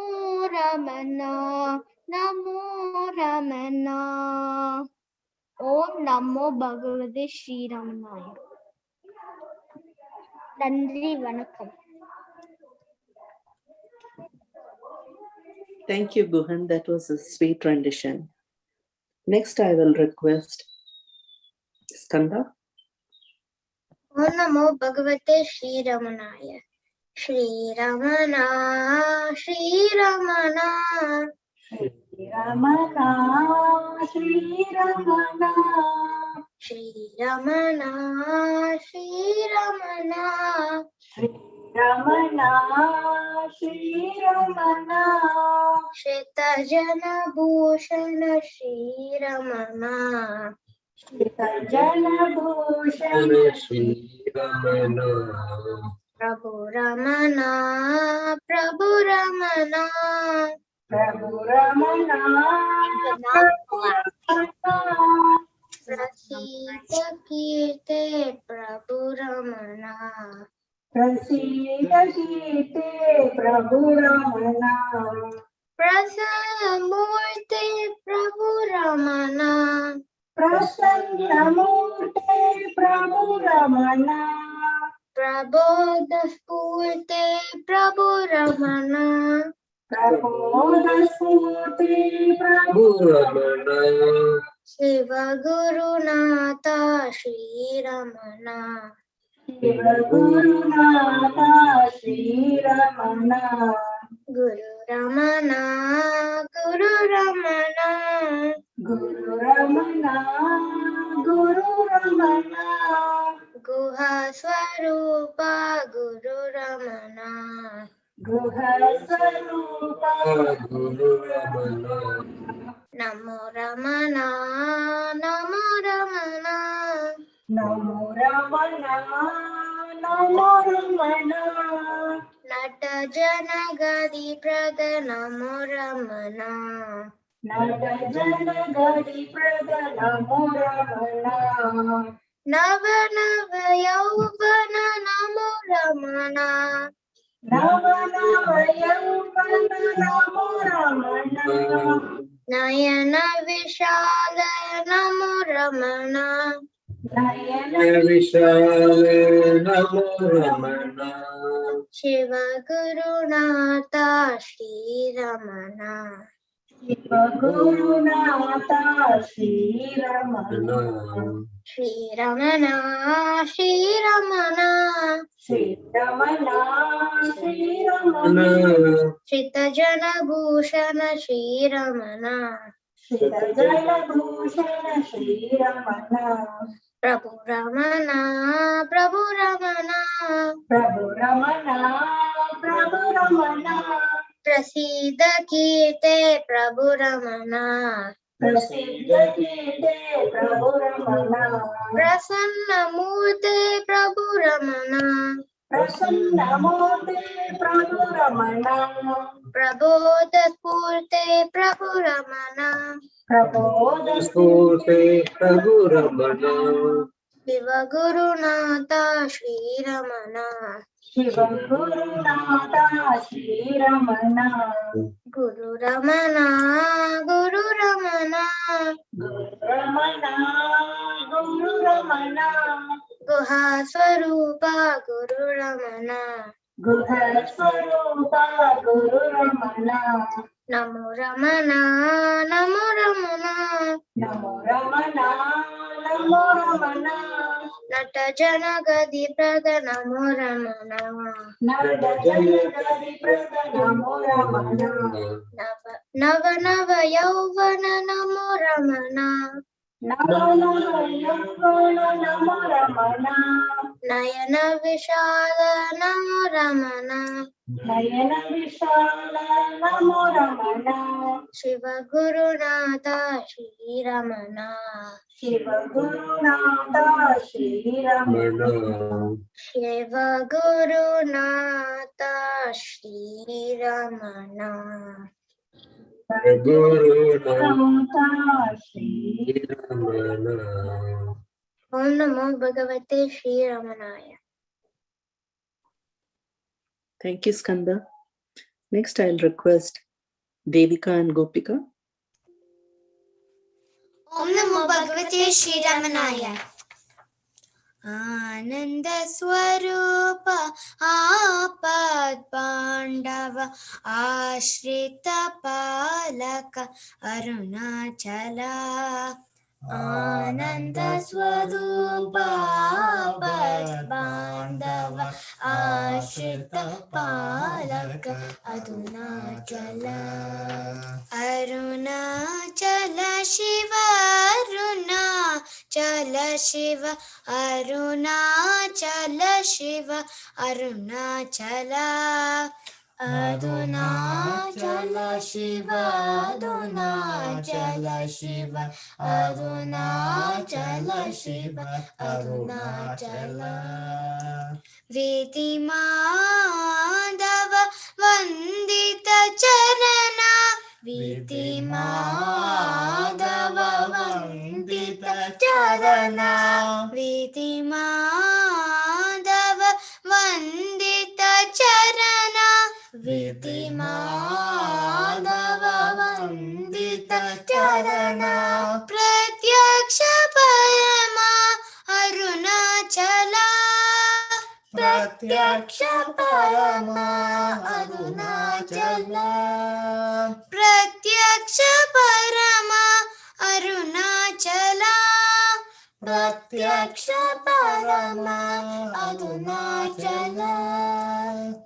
Ramana, Namo Ramana. Om Namo Bhagavate Sri Ramanaya. Nandri Vanakkam. Thank you, Guhan. That was a sweet rendition. Next, I will request Skanda. Om Namo Bhagavate Sri Ramanaya. Shri Ramana, Shri Ramana, Shri Ramana, Shri Ramana, Shri Ramana, Shri Ramana, Shri Ramana, Shri Ramana, Sheta Jana Bhushana Shri Ramana, Shita Jana Bhushana Shri Ramana, Prabhu Ramana, Prabhu Ramana, Prabhu Ramana, Prabhu Ramana, Prasita Kirte Prabhu Ramana, Prasita Kite Prabhu Ramana, Prasamurte Prabhu Ramana, Prasanna Murte Prabhu Ramana, Prabodha Spurte Prabhu Ramana, Prabodha Spurte Prabhu Ramana, Shiv Gurunath Shri Ramana Shiv Gurunath Shri Ramana गुरु रमणा गुरु रमणा गुरु रमणा गुरु रमणा गुहा स्वरूप गुरु रमणा गुह स्वरूप गुरु रमणा नमो रमणा नमो रमणा नमो रमणा नमो रमणा नट जन गदि प्रद नमो रमणा नट जन गदि प्रद नमो रमणा नव नव यौवन नमो रमणा नव नव यौवन नमो रमणा नयन विशाल नमो रमणा नयन विशाल नमो रमणा शिव गुरुनाथ श्री रमणा शिव गुरुनाथ श्री रमणा श्री रमणा श्री रमणा श्री रमणा श्री रमणा श्रित जन भूषण श्री रमणा श्रित जन भूषण श्री रमणा प्रभु रमणा प्रभु रमणा प्रभु रमणा प्रभु रमणा प्रसीद कीर्ते प्रभु रमणा प्रसिद्ध कीर्ते प्रभु रमणा प्रसन्न मूर्ते प्रभु रमणा प्रसन्न मूर्ते प्रभु रमणा प्रबोध स्फूर्ते प्रभु रमणा प्रबोध स्फूर्ते प्रभु रमणा शिव गुरुनाथ श्री रमणा शिव गुरुनाथ श्री रमणा गुरु रमणा गुरु रमणा गुरु रमणा गुरु रमणा गुहा स्वरूप गुरु रमणा गुह स्वरूप गुरु रमणा नमो रमणा नमो रमणा नमो रमणा नमो रमणा नट जन गदि प्रद नमो रमणा नट जन गदि प्रद नमो रमणा नव नव यौवन नमो रमणा नव नव यौवन नमो रमणा नयन विशाल नमो रमणा नयन विशाल नमो रमणा शिव गुरुनाथ श्री रमणा शिव गुरुनाथ श्री रमणा शिव गुरुनाथ श्री रमणा गुरुनाथ श्री रमणा ओम नमो भगवते Shri रमणाय. Thank you, Skanda. Next, I'll request Devika and Gopika. ओम नमो भगवते श्री रमणाय. आनंद स्वरूप आपद पांडव आश्रित पालक अरुणाचल. आनंद स्वरूप आपद पांडव आश्रित पालक अरुणाचल. अरुणाचल शिव अरुणाचल शिव अरुणाचल शिव अरुणाचल. अरुणाचल शिव अरुणाचल शिव अरुणाचल शिव अरुणाचल. वीति माधव वंदित चरण वीति माधव वंदित चरण वीति माधव वंदित चरण वीति माधव वंदित चरण. प्रत्यक्ष परमा अरुणाचल प्रत्यक्ष परमा अरुणाचल. प्रत्यक्ष परमा ಅರುಣಾಚಲ ಪ್ರತ್ಯಕ್ಷ ಪರಮ ಅರುಣಾಚಲ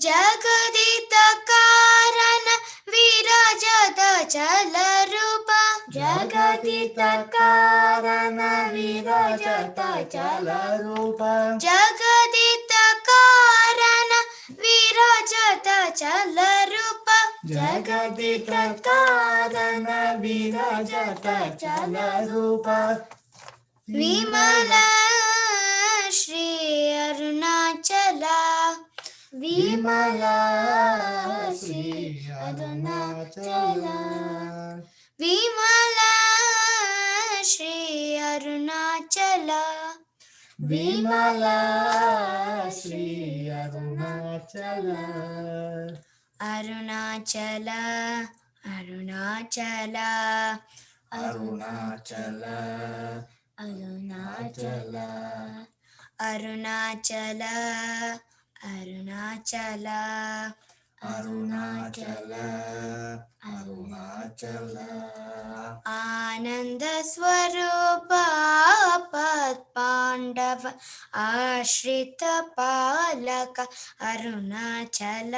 ಜಗದಿತ ಕಾರಣ ವಿರಾಜತ ಚಲ ರೂಪ ಜಗದಿತ ಕಾರಣ ವಿರಾಜತ ಚಲ ರೂಪ ಜಗದಿತ ಕಾರಣ ವಿರಾಜತ ಚಲ ರೂಪ ಜಗದಿತ ಕಾರಣ ವಿರಾಜತ ಚಲ ರೂಪ ವಿಮಲ ಶ್ರೀ ಅರುಣಾಚಲ ವಿಮಲ ಶ್ರೀ ಅರುಣಾಚಲ ವಿಮಲ ಶ್ರೀ ಅರುಣಾಚಲ ವಿಮಲ ಶ್ರೀ ಅರುಣಾಚಲ ಅರುಣಾಚಲ ಅರುಣಾಚಲ ಅರುಣಾಚಲ ಅರುಣಾಚಲ ಅರುಣಾಚಲ ಅರುಣಾಚಲ ಅರುಣಾಚಲ ಅರುಣಾಚಲ ಆನಂದ ಸ್ವರೂಪ ಪಾಂಡವ ಆಶ್ರಿತ ಪಾಲಕ ಅರುಣಾಚಲ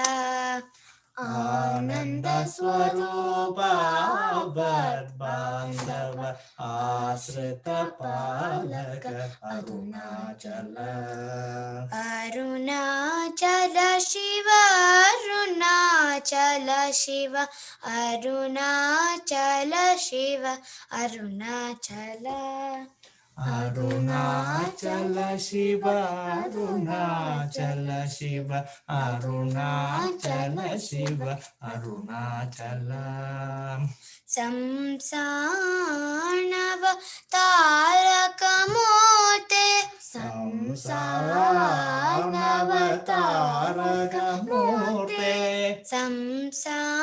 ಆನಂದ ಸ್ವರೂಪ ಬಾಂಧವ ಆಶ್ರಿತ ಪಾಲಕ ಅರುಣಾಚಲ ಅರುಣಾಚಲ ಶಿವ ಅರುಣಾಚಲ ಶಿವ ಅರುಣಾಚಲ ಶಿವ ಅರುಣಾಚಲ ಅರುಣಾಚಲ ಶಿವ ಅರುಣಾಚಲ ಶಿವ ಅರುಣಾಚಲ ಶಿವ ಅರುಣಾಚಲ ಸಂಸಾರಣವ ತಾರಕ ಮೂರ್ತೆ ಸಂಸಾರಣವ ತಾರಕ ಮೂರ್ತೆ ಸಂಸಾರಣವ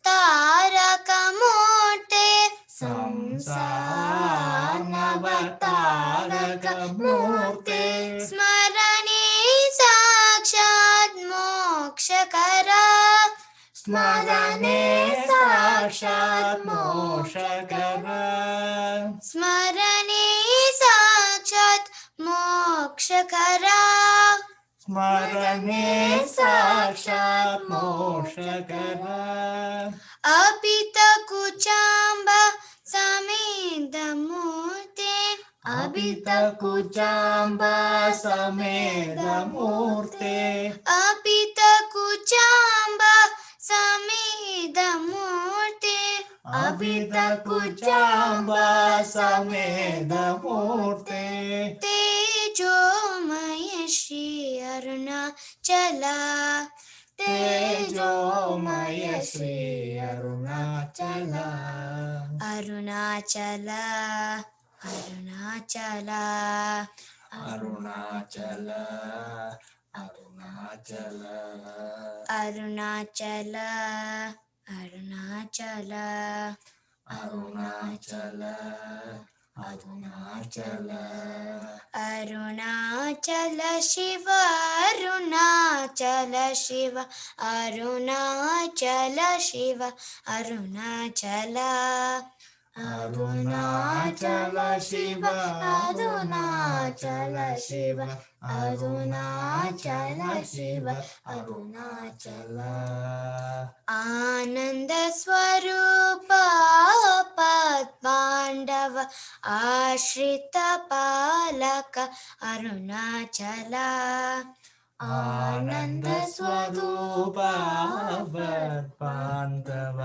ತಾರಕ ಮೂರ್ತೆ ಸಂಸಾರಣವ ತಾರಕ ಮೂರ್ತೆ ಸ್ಮರಣೆ ಸಾಕ್ಷಾತ್ ಮೋಕ್ಷಕರ ಸ್ಮರಣೆ ಸಾಕ್ಷಾತ್ ಮೋಕ್ಷಕರ ಸ್ಮರಣೆ ಸಾಕ್ಷಾತ್ ಮೋಕ್ಷಕರ ಸ್ಮರಣೆ ಸಾಕ್ಷಾತ್ ಮೋಕ್ಷಕರ ಅಪಿತ ಕುಚಾಂಬ ಸಮೇತ ಮೂರ್ತೆ ಅಪಿತ ಕುಚಾಂಬ ಸಮೇತ ಮೂರ್ತೆ ಅಪಿತ ಕುಚಾಂಬ ಸಮೇತ ಮೂರ್ತೆ ಅಪಿತ ಕುಚಾಂಬ ಸಮೇತ ಮೂರ್ತೆ ತೇಜೋಮಯ ಶ್ರೀ ಅರುಣಾಚಲ ತೇಜೋಮಯ ಶ್ರೀ ಅರುಣಾಚಲ ಅರುಣಾಚಲ ಅರುಣಾಚಲ ಅರುಣಾಚಲ ಅರುಣಾಚಲ ಅರುಣಾಚಲ ಅರುಣಾಚಲ ಅರುಣಾಚಲ ಅರುಣಾಚಲ ಅರುಣಾಚಲ ಶಿವ ಅರುಣಾಚಲ ಶಿವ ಅರುಣಾಚಲ ಶಿವ ಅರುಣಾಚಲ ಅರುಣಾಚಲ ಶಿವ ಅರುಣಾಚಲ ಶಿವ ಅರುಣಾಚಲ ಶಿವ ಅರುಣಾಚಲ ಆನಂದ ಸ್ವರೂಪ ಪಾಂಡವ ಆಶ್ರಿತ ಪಾಲಕ ಅರುಣಾಚಲ ಆನಂದ ಸ್ವರೂಪ ಬಾಂಧವ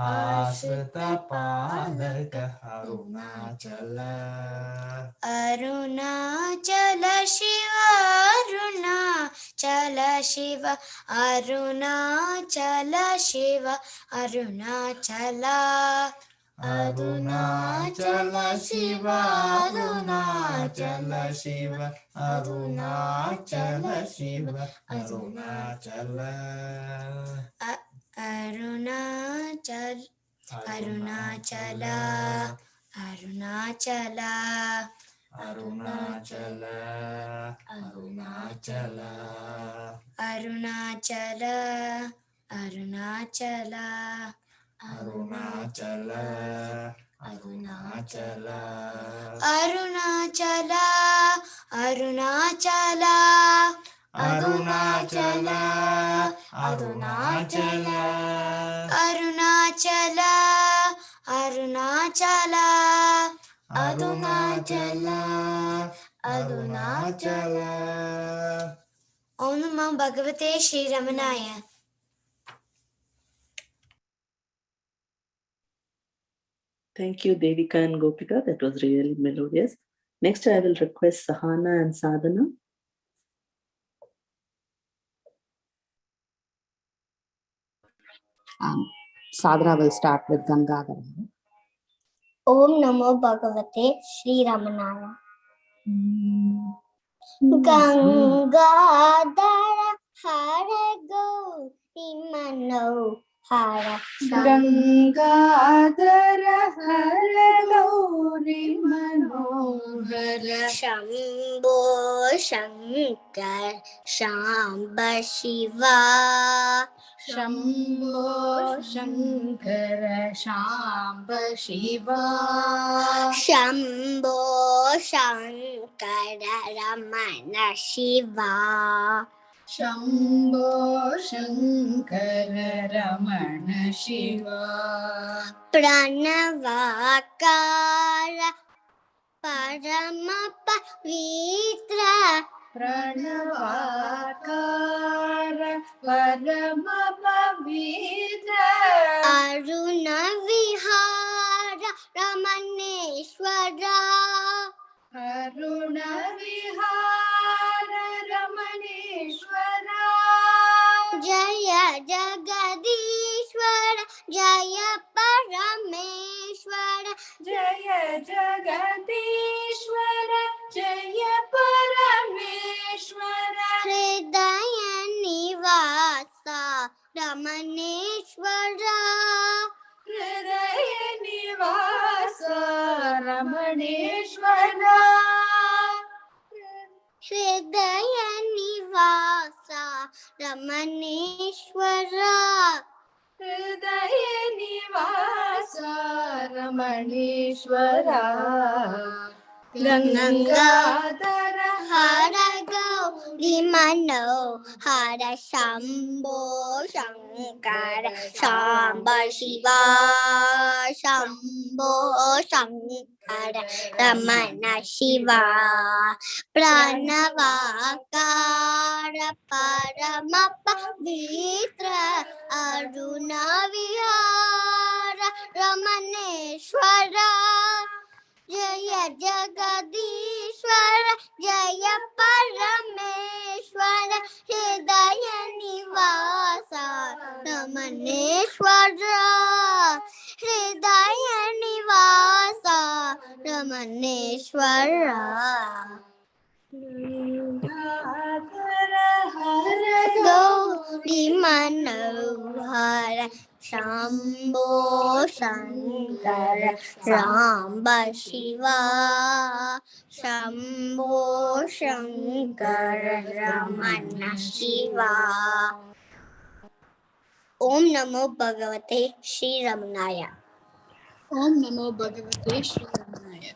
ಆಶ್ರಿತ ಪಾಲಕ Arunachal Arunachal Shiva Arunachal Shiva Arunachal Shiva Arunachal Arunachal Shiva Arunachal Shiva Arunachal Shiva Arunachal Arunachal Arunachal Arunachal Arunachal Arunachal Arunachal Arunachal Arunachal Arunachala, Arunachala, Arunachala, Arunachala, Arunachala, Arunachala, Arunachala, Arunachala, Arunachala. Om Namo Bhagavate Shri Ramanaya. Thank you, Devika and Gopika. That was really melodious. Next, I will request Sahana and Sadhana. Sadhana will start with Gangadhar. Om Namo Bhagavate Shri Ramanaya. Gangadhara Hara Gauri Manohara. Gangadhara Hara Gauri Manohara. Shambho Shankar Shamba Shiva. Shambho Shankara Shamba Shiva. Shambho Shankara Ramana Shiva. Shambho Shankara Ramana Shiva. Pranavakara Paramapavitra. Pranavakara Paramapavitra. Aruna Vihara Ramaneshwara. Aruna Vihara Ramaneshwara. Jaya Jagadishwara Jaya Parameshwara. Jaya Jagadishwara Jaya Parameshwara. Hridaya Nivasa Ramaneshwara. Hridaya Nivasa Ramaneshwara. Hridaya Nivasa Ramaneshwara. Hridaya Nivasa Ramaneshwara. Gangadhara Hara Gauri Manohara. Shambho Shankara Shamba Shiva. Shambho Shankara Ramana Shiva. Pranavakara Paramapavitra. Aruna Vihara Ramaneshwara. Jaya Jagadishwara Jaya Parameshwara. Hridaya Nivasa Ramaneshwara. Hridaya Nivasa Ramaneshwara. Gauri Manohara. Shambho Shankara Ramba Shiva. Shambho Shankara Ramana Shiva. Om Namo Bhagavate Shri Ramanaya. Om Namo Bhagavate Shri Ramanaya.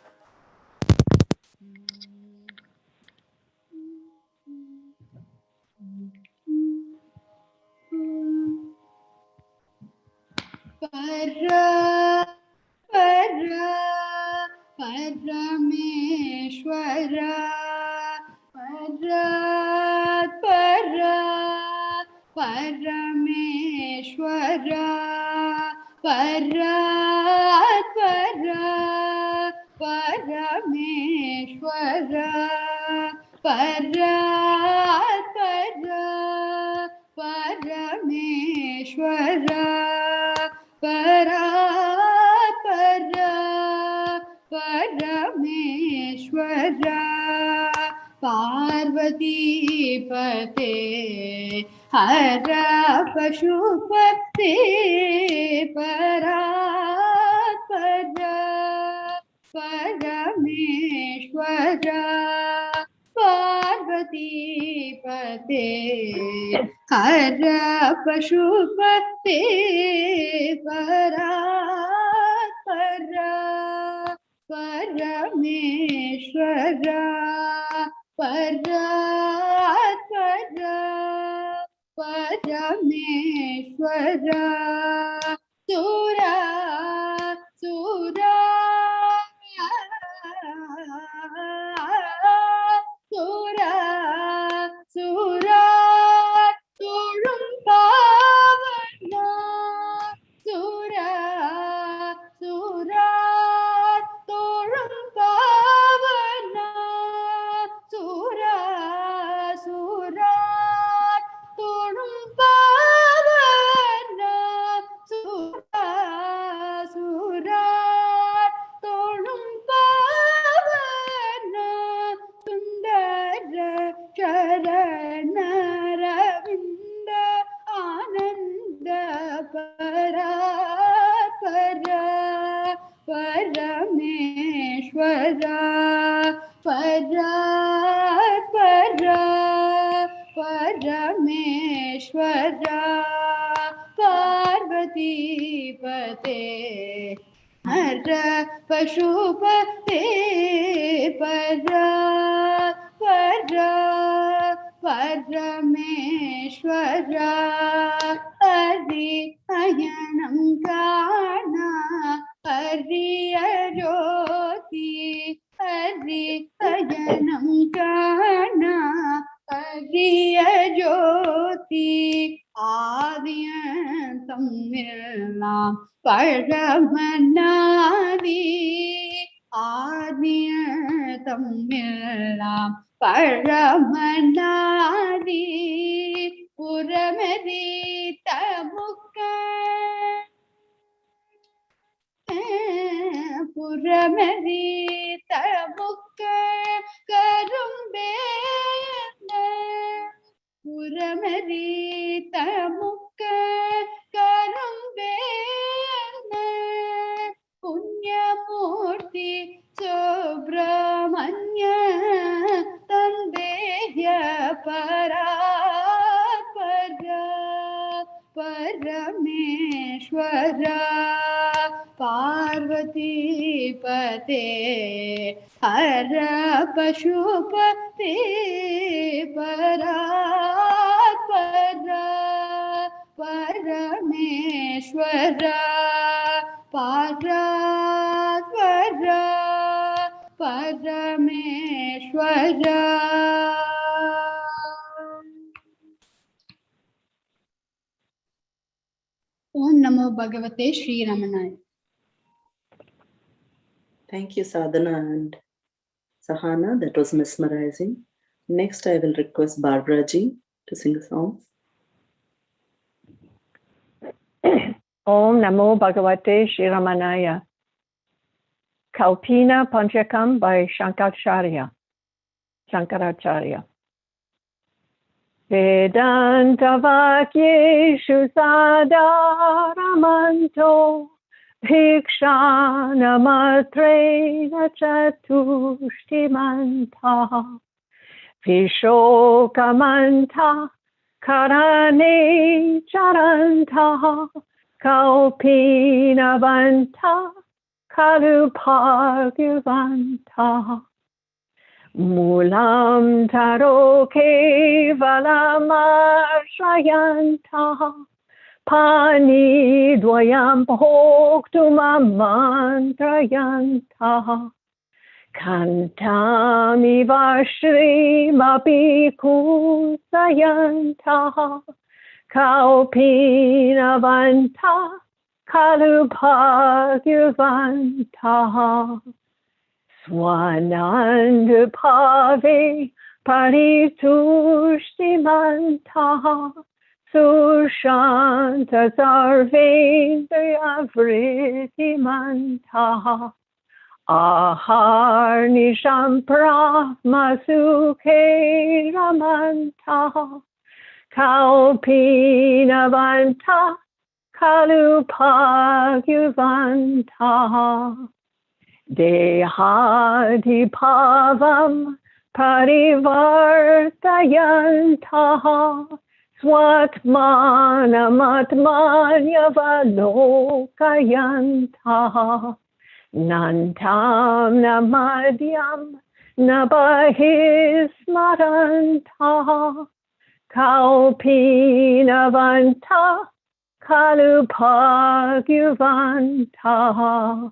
Parameshwara. Parameshwara. Parameshwara. Parameshwara. Parameshwara. Parvati Pate Hara Pashupate. Parameshwara. Parvati Pate Hara Pashupate. Parameshwara, Parameshwara, Sura, Sura, Sura, Sura, Surum Pavana, Sura, Sura, Surum Pavana, Sura, Sura, Surum Pavana, Sura, Sura, Surum Pavana, Sundara Charana Ravinda Ananda Para Para Parameshwara Para Para Parameshwara Parvati Pate Hara Pashupate Para Para Parameshwara Adi Ayanam Kana Ariya Jyoti Adi Ayanam Kana Ariya Jyoti Adiyantam Nirlam Paramanadi Adiyantam Nirlam Paramanadi Puramadita Mukha Puramadita Mukha Karumbena Puramadita Mukha Karumbena Punyamurti Subramanya Tandehya Parapara Parameshwara Parvati Pate Hara Pashupate Para Para Parameshwara Para Para Parameshwara. Om Namo Bhagavate Sri Ramanaya. Thank you, Sadhana and Sahana. That was mesmerizing. Next, I will request Barbara ji to sing a song. Om Namo Bhagavate Sri Ramanaya. Kalpina Panchakam by Shankaracharya. Vedanta Vakyeshu Sadaramanto Bhikshanamatrena Chatushtimanta Vishokamanta Karane Charanta Kalpinavanta Kalupagyavanta Mulam Taroke Valamarshayanta Pani Dvayam Bhoktumamantrayanta Kantami Vashrimapi Kusayanta Kalpinavanta Kalupagyavanta Swananda Pave Paritushtimanta Sushanta Sarvendriya Vritimanta Aharnisham Brahma Sukhe Ramanta Kalpinavanta Kalupagyavanta Dehadipavam Parivartayantaha Swatmanamatmanyavalokayanta Nantam na madhyam na bahismaranta Kalpinavanta Kalupagyuvanta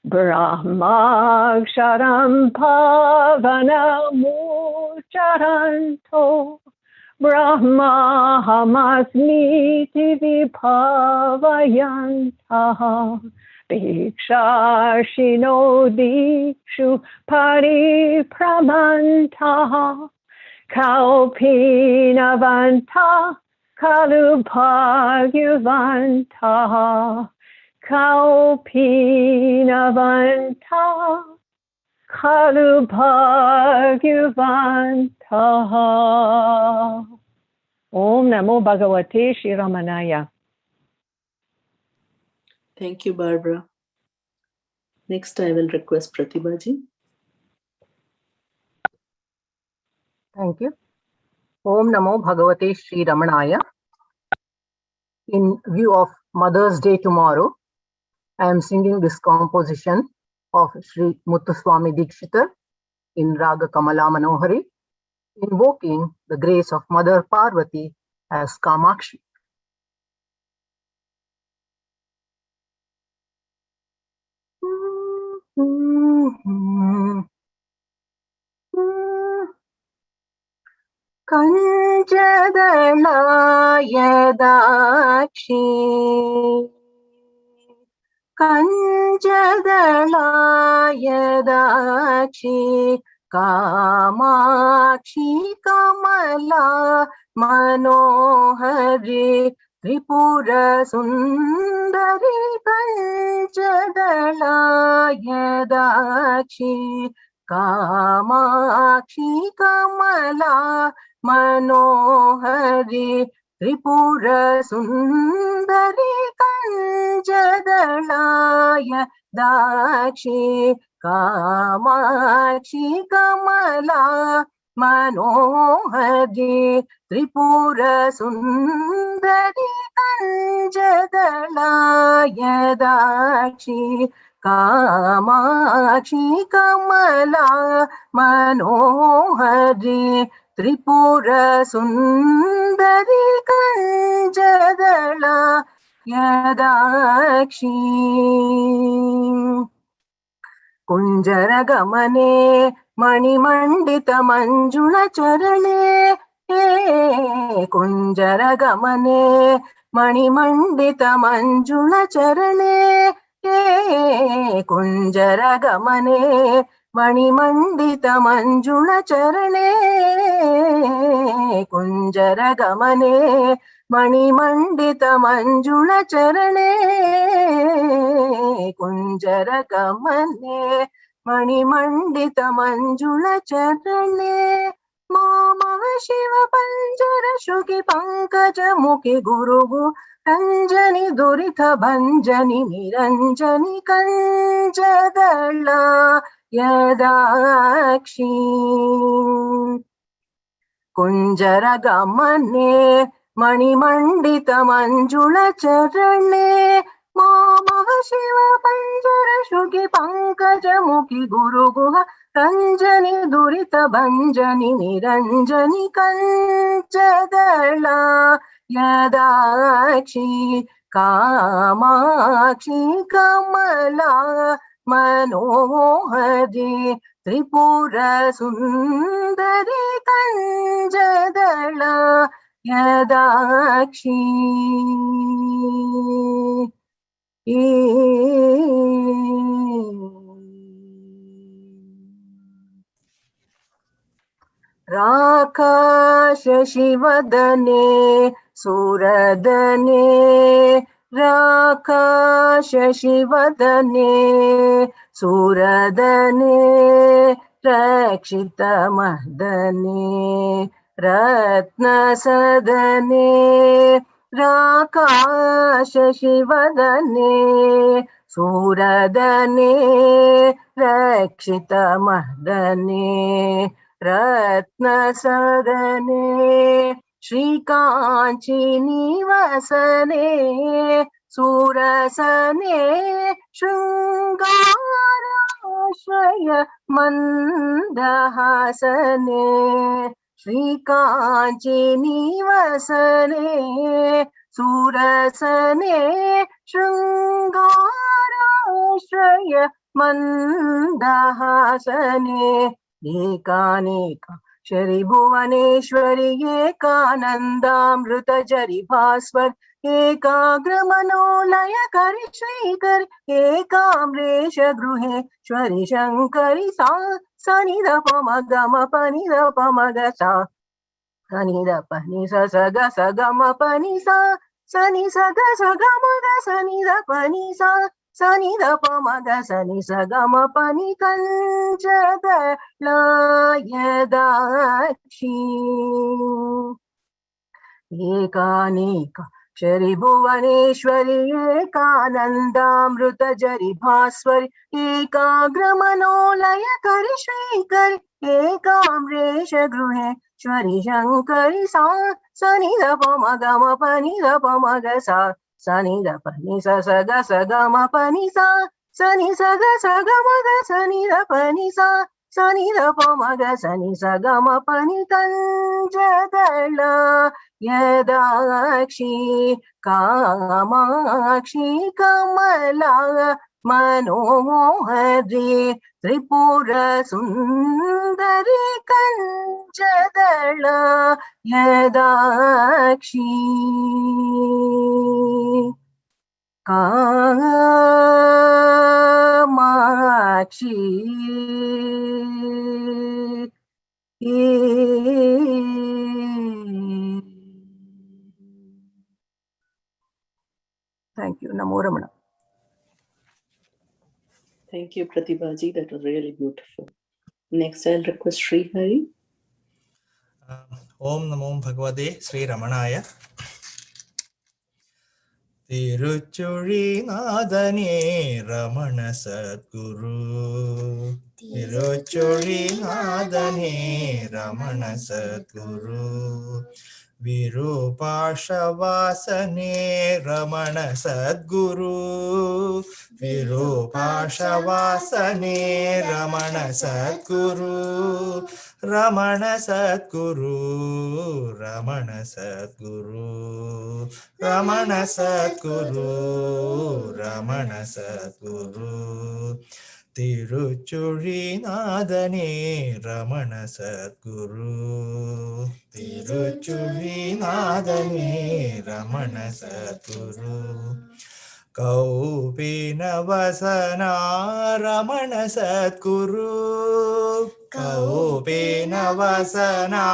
Brahmaksharam Pavanamucharanto Brahmahamasmiti Vipavayantaha Bhikshashino Dikshu Paripramantaha Kalpinavanta Kalupagyuvanta Kalpinavanta Kalupagyuvanta. Om Namo Bhagavate Shri Ramanaya. Thank you, Barbara. Next, I will request Pratibhaji. Thank you. Om Namo Bhagavate Shri Ramanaya. In view of Mother's Day tomorrow, I am singing this composition of Sri Muthuswami Dikshitar in Raga Kamala Manohari, invoking the grace of Mother Parvati as Kamakshi. Kanjadalaayadaakshi Kanjadalaayadaakshi Kamakshi Kamala Manohari Tripura Sundari Kanjadalaayadaakshi Kamakshi Kamala Manohari Tripura Sundari Kanjadalaya Dakshi Kamakshi Kamala Manohari Tripura Sundari Kanjadalaya Dakshi Kamakshi Kamala Manohari Tripura Sundari Kanjadala Yadakshi Kunjara Gamane Manimandita Manjula Charane Kunjara Gamane Manimandita Manjula Charane Kunjara Gamane Manimandita Manjula Charane Kunjara Gamane Manimandita Manjula Charane Kunjara Gamane Manimandita Manjula Charane Mama Shiva Panjara Shuki Pankaja Mukhi Gurugu Ranjani Durita Bhanjani Niranjani Kanjadala Yadakshi Kunjara Gamane Manimandita Manjula Charane Mama Shiva Panjara Shuki Pankaja Mukhi Guru Guha Ranjani Durita Bhanjani Niranjani Kanjadala Yadakshi Kamakshi Kamala Manohari Tripura Sundari Kanjadala Yadakshi Rakasha Shivadane Suradane Rakasha Shivadane Suradane Rakshita Mahdane Ratna Sadane Rakasha Shivadane Suradane Rakshita Mahdane Ratna Sadane Shri Kanchi Nivasane Surasane शृङ्गाराश्रय मन्दहासने श्रीकाञ्ची निवसने सुरसने शृङ्गाराश्रय मन्दहासने एकानेका शरीभुवनेश्वरि एकानन्दामृतजरि भास्वर एकाग्रमनोलयकरि श्रीकरि एकाम्रेश गृहेश्वरि शङ्करि सा सनिधपमगमपनिधपमग सा सनिधपनि स ग स गमपनि सा सनि स ग स गमग सनिधपनि सा सनिधपमग सनि स गमपनि कञ्चदलायदाक्षी एकानेका शरीभुवनेश्वरि एकानन्दामृतजरि भास्वरि एकाग्रमनोलयकरि श्रीकरि एकाम्रेश गृहेश्वरि शङ्करि सा सनिधपमगमपनिधपमग सा सनिधपनि स ग स गमपनि सा सनि स ग स गमग सनिधपनि सा सनिधपमग सनि स गमपनि कञ्चदला यदाक्षी कामाक्षी कमला मनोहरी त्रिपुर सुन्दरी कञ्चदला यदाक्षी Kamakshi Thank you. Namo Ramana. Thank you, Pratibhaji. That was really beautiful. Next, I'll request Sri Hari. Om Namo Bhagavate Sri Ramanaya. Tiruchuri Nadane Ramana Sadguru. Tiruchuri Nadane Ramana Sadguru. Virupashavasane Ramana Sadguru. Virupashavasane Ramana Sadguru. Ramana Sadguru. Ramana Sadguru. Ramana Sadguru. Ramana Sadguru. Tiruchuri Nadane Ramana Sadguru. Tiruchuri Nadane Ramana Sadguru. Kaupina Vasana Ramana Sadguru. Kaupina Vasana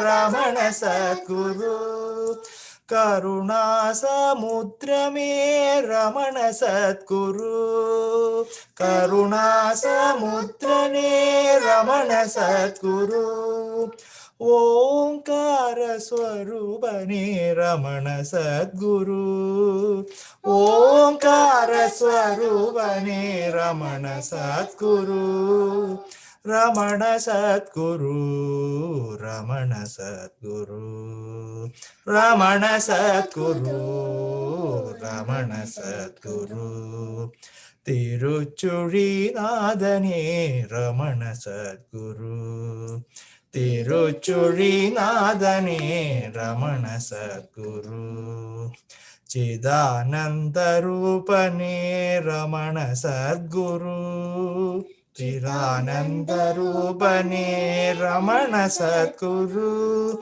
Ramana Sadguru. Karuna Samudrame Ramana Sadguru. Karuna Samudrane Ramana Sadguru. Omkara Swarupane Ramana Sadguru. Omkara Swarupane Ramana Sadguru. Ramana Sadguru. Ramana Sadguru. Ramana Sadguru. Ramana Sadguru. Tiruchuri Nadane Ramana Sadguru. Tiruchuri Nadane Ramana Sadguru. Chidananda Rupane Ramana Sadguru. Chidananda Rupane Ramana Sadguru.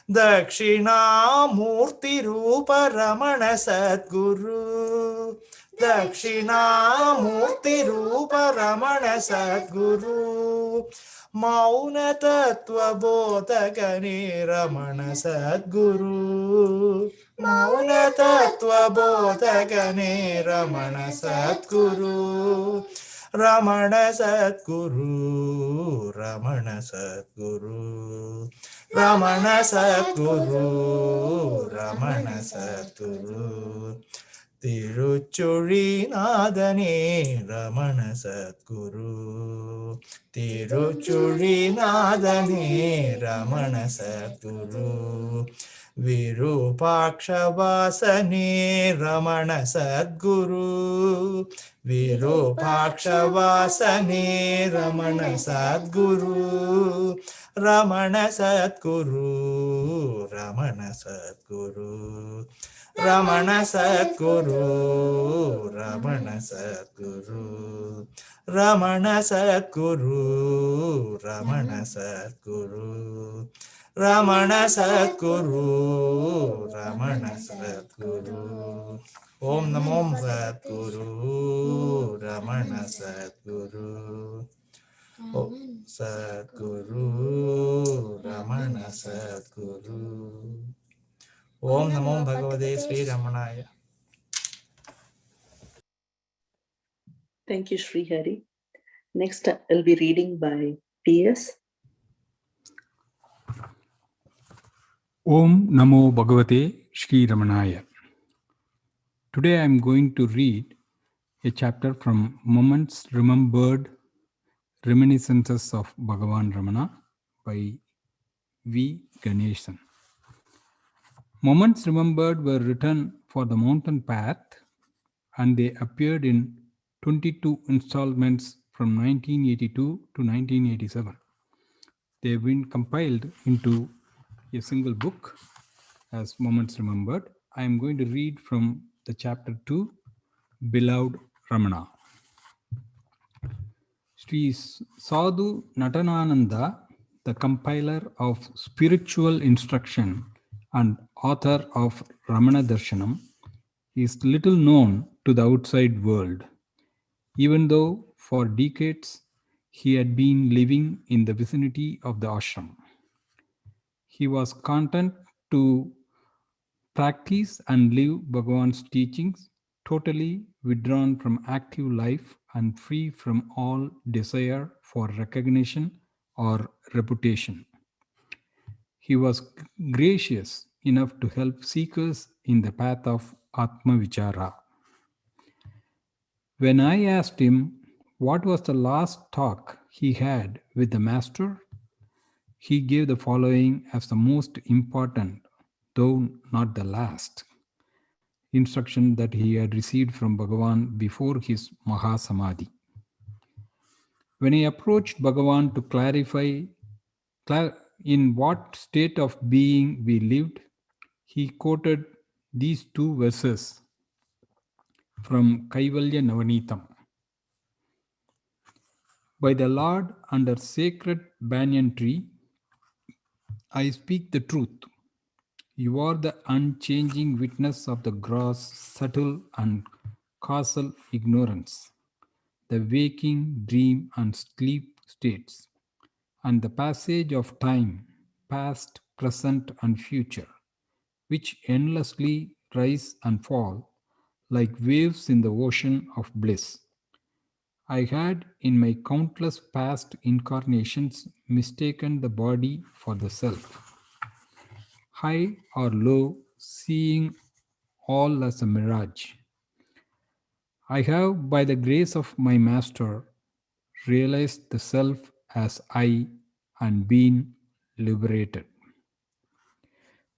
Dakshinamurti Rupa Ramana Sadguru. Dakshinamurti Rupa Ramana Sadguru. Mauna Tattva Bodhagane Ramana Sadguru. Mauna Tattva Bodhagane Ramana Sadguru. Ramana Sadguru. Ramana Sadguru. Ramana Sadguru. Ramana Sadguru. Tiruchuri Nadane Ramana Sadguru. Tiruchuri Nadane Ramana Sadguru. विरूपाक्षवासने रमण सद्गुरु विरूपाक्षवासने रमण सद्गुरु रमण सद्गुरु रमण सद्गुरु रमण सद्गुरु रमण सद्गुरु रमण सद्गुरु रमण सद्गुरु रमण सद्गुरु रमण सद्गुरु ओम नमो सद्गुरु रमण सद्गुरु सद्गुरु रमण सद्गुरु ओम नमो भगवते Shri रमणाय. Thank you, Sri Hari. Next, I'll be reading by PS. Om Namo Bhagavate Shri Ramanaya. Today I am going to read a chapter from Moments Remembered Reminiscences of Bhagavan Ramana by V. Ganeshan. Moments remembered were written for the mountain path and they appeared in 22 installments from 1982 to 1987. They have been compiled into a single book as Moments Remembered. I am going to read from the chapter 2, Beloved Ramana. Sri Sadhu Natanananda, the compiler of spiritual instruction and author of Ramana Darshanam, is little known to the outside world, even though for decades he had been living in the vicinity of the ashram. He was content to practice and live Bhagavan's teachings, totally withdrawn from active life and free from all desire for recognition or reputation. He was gracious enough to help seekers in the path of Atma Vichara. When I asked him what was the last talk he had with the Master, he gave the following as the most important, though not the last, instruction that he had received from Bhagavan before his Mahasamadhi. When he approached Bhagavan to clarify in what state of being we lived, he quoted these two verses from Kaivalya Navanitam. By the Lord under sacred banyan tree, I speak the truth. You are the unchanging witness of the gross, subtle and causal ignorance, the waking, dream and sleep states, and the passage of time, past, present and future, which endlessly rise and fall like waves in the ocean of bliss. I had in my countless past incarnations mistaken the body for the self. High or low, seeing all as a mirage. I have, by the grace of my Master, realized the self as I and been liberated.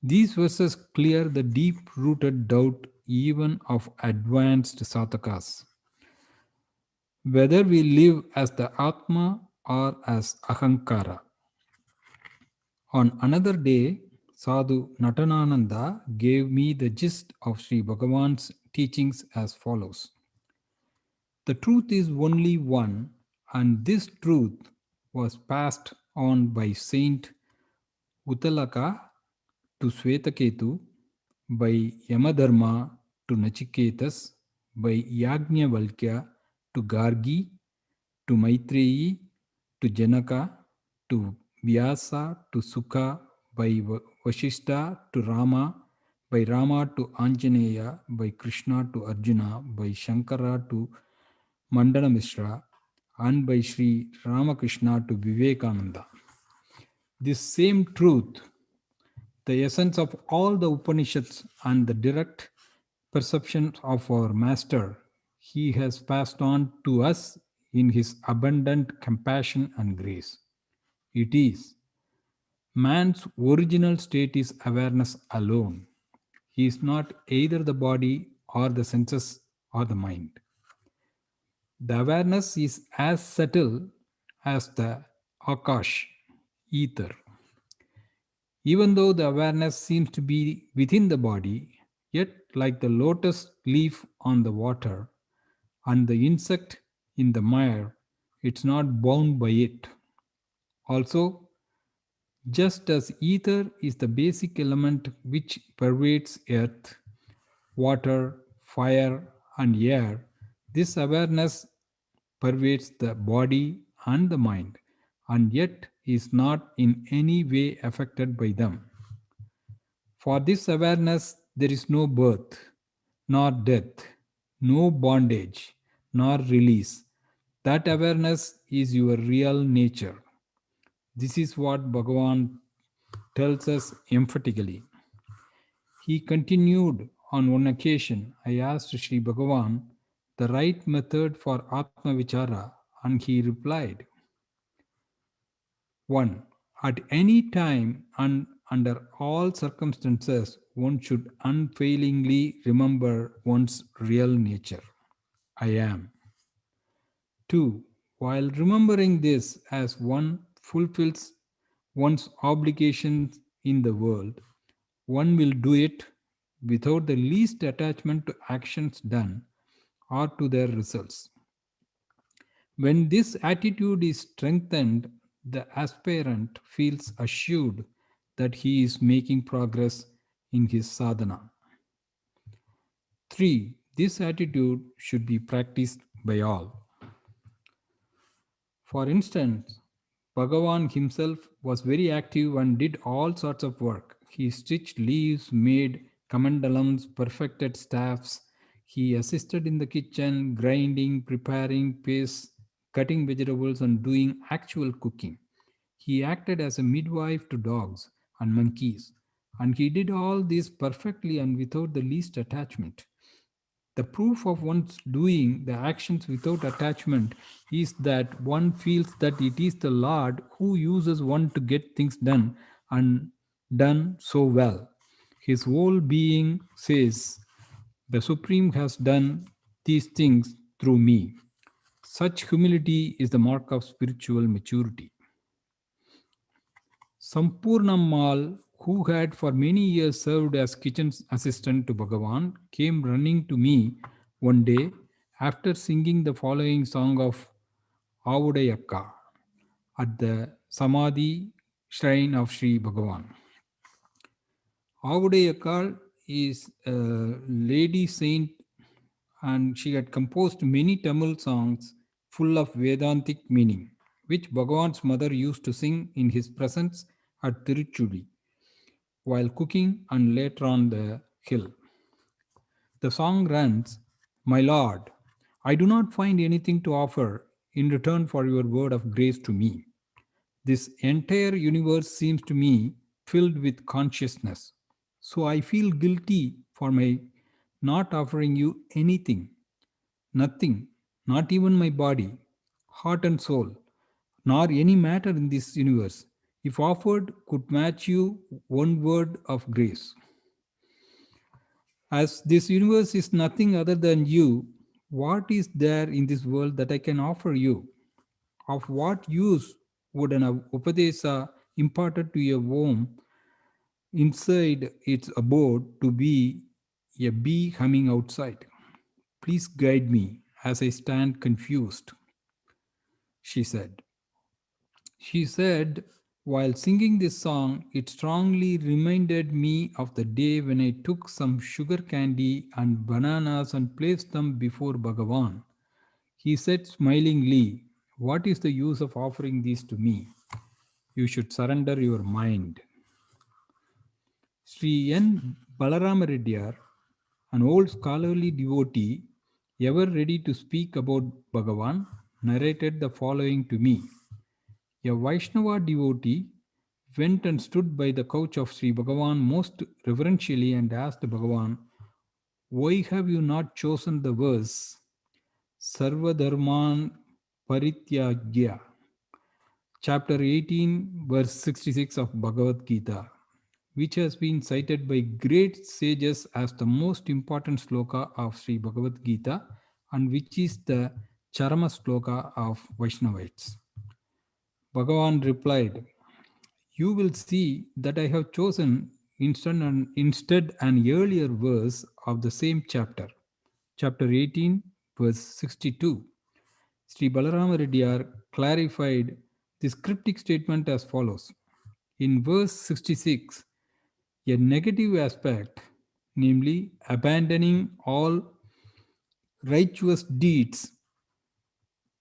These verses clear the deep-rooted doubt even of advanced sadhakas, whether we live as the Atma or as Ahankara. On another day, Sadhu Natanananda gave me the gist of Sri Bhagavan's teachings as follows. The truth is only one, and this truth was passed on by Saint Uttalaka to Swetaketu, by Yamadharma to Nachiketas, by Yajnavalkya to Gargi, to Maitreyi, to Janaka, to Vyasa, to Sukha, by Vashishta to Rama, by Rama to Anjaneya, by Krishna to Arjuna, by Shankara to Mandana Mishra, and by Sri Ramakrishna to Vivekananda. This same truth, the essence of all the Upanishads and the direct perceptions of our Master, he has passed on to us in his abundant compassion and grace. It is, Man's original state is awareness alone. He is not either the body or the senses or the mind. The awareness is as subtle as the Akash, ether. Even though the awareness seems to be within the body, yet, like the lotus leaf on the water and the insect in the mire, it's not bound by it. Also, just as ether is the basic element which pervades earth, water, fire, and air, this awareness pervades the body and the mind, and yet is not in any way affected by them. For this awareness, there is no birth, nor death, no bondage, nor release. That awareness is your real nature. This is what Bhagavan tells us emphatically. He continued on one occasion, I asked Sri Bhagavan the right method for Atma Vichara, and he replied, 1. At any time and under all circumstances, one should unfailingly remember one's real nature. I am. 2. While remembering this as one fulfills one's obligations in the world, one will do it without the least attachment to actions done or to their results. When this attitude is strengthened, the aspirant feels assured that he is making progress in his sadhana. 3. This attitude should be practiced by all. For instance, Bhagavan himself was very active and did all sorts of work. He stitched leaves, made kamandalams, perfected staffs. He assisted in the kitchen, grinding, preparing paste, cutting vegetables, and doing actual cooking. He acted as a midwife to dogs and monkeys, and he did all this perfectly and without the least attachment. The proof of one's doing the actions without attachment is that one feels that it is the Lord who uses one to get things done and done so well. His whole being says, the Supreme has done these things through me. Such humility is the mark of spiritual maturity. Sampurnammal, who had for many years served as kitchen assistant to Bhagavan, came running to me one day after singing the following song of Avudayakka at the Samadhi shrine of Sri Bhagavan. Avudayakka is a lady saint, and she had composed many Tamil songs full of Vedantic meaning, which Bhagavan's mother used to sing in his presence at Tiruchudi while cooking and later on the hill. The song runs, My Lord, I do not find anything to offer in return for your word of grace to me. This entire universe seems to me filled with consciousness. So I feel guilty for my not offering you anything, nothing, not even my body, heart and soul, nor any matter in this universe, if offered, could match you one word of grace. As this universe is nothing other than you, what is there in this world that I can offer you? Of what use would an Upadesa imparted to a worm inside its abode to be a bee humming outside? Please guide me as I stand confused, she said. She said, while singing this song, it strongly reminded me of the day when I took some sugar candy and bananas and placed them before Bhagavan. He said smilingly, what is the use of offering these to me? You should surrender your mind. Sri N. Balarama Reddyar, an old scholarly devotee, ever ready to speak about Bhagavan, narrated the following to me. A Vaishnava devotee went and stood by the couch of Sri Bhagavan most reverentially and asked Bhagavan, why have you not chosen the verse Sarva Dharman Parityagya chapter 18, verse 66 of Bhagavad Gita, which has been cited by great sages as the most important sloka of Sri Bhagavad Gita and which is the Charama sloka of Vaishnavites. Bhagavan replied, "You will see that I have chosen instead an earlier verse of the same chapter, chapter 18, verse 62. Sri Balarama Reddyar clarified this cryptic statement as follows. In verse 66, a negative aspect, namely abandoning all righteous deeds,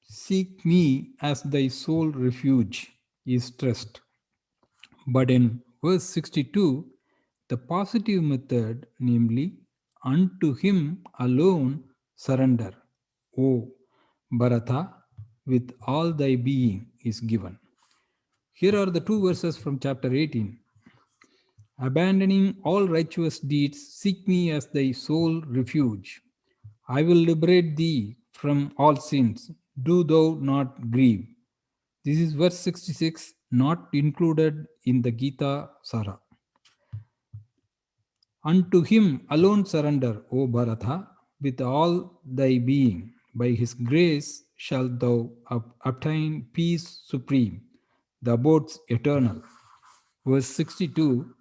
seek me as thy sole refuge, is stressed. But in verse 62, the positive method, namely, unto him alone surrender, O Bharata, with all thy being, is given. Here are the two verses from chapter 18. Abandoning all righteous deeds, seek me as thy sole refuge. I will liberate thee from all sins. Do thou not grieve. This is verse 66, not included in the Gita Sara. Unto him alone surrender, O Bharata, with all thy being. By his grace shalt thou obtain peace supreme, the abodes eternal. Verse 62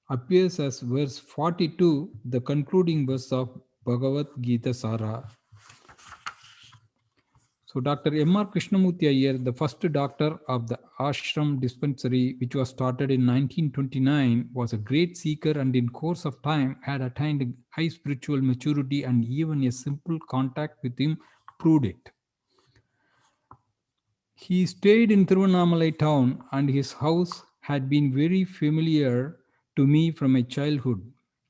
appears as verse 42, the concluding verse of Bhagavad Gita Sara. So Dr. M.R. Krishnamurti Iyer, the first doctor of the Ashram dispensary, which was started in 1929, was a great seeker and in course of time had attained high spiritual maturity, and even a simple contact with him proved it. He stayed in Tiruvannamalai town and his house had been very familiar to me from my childhood.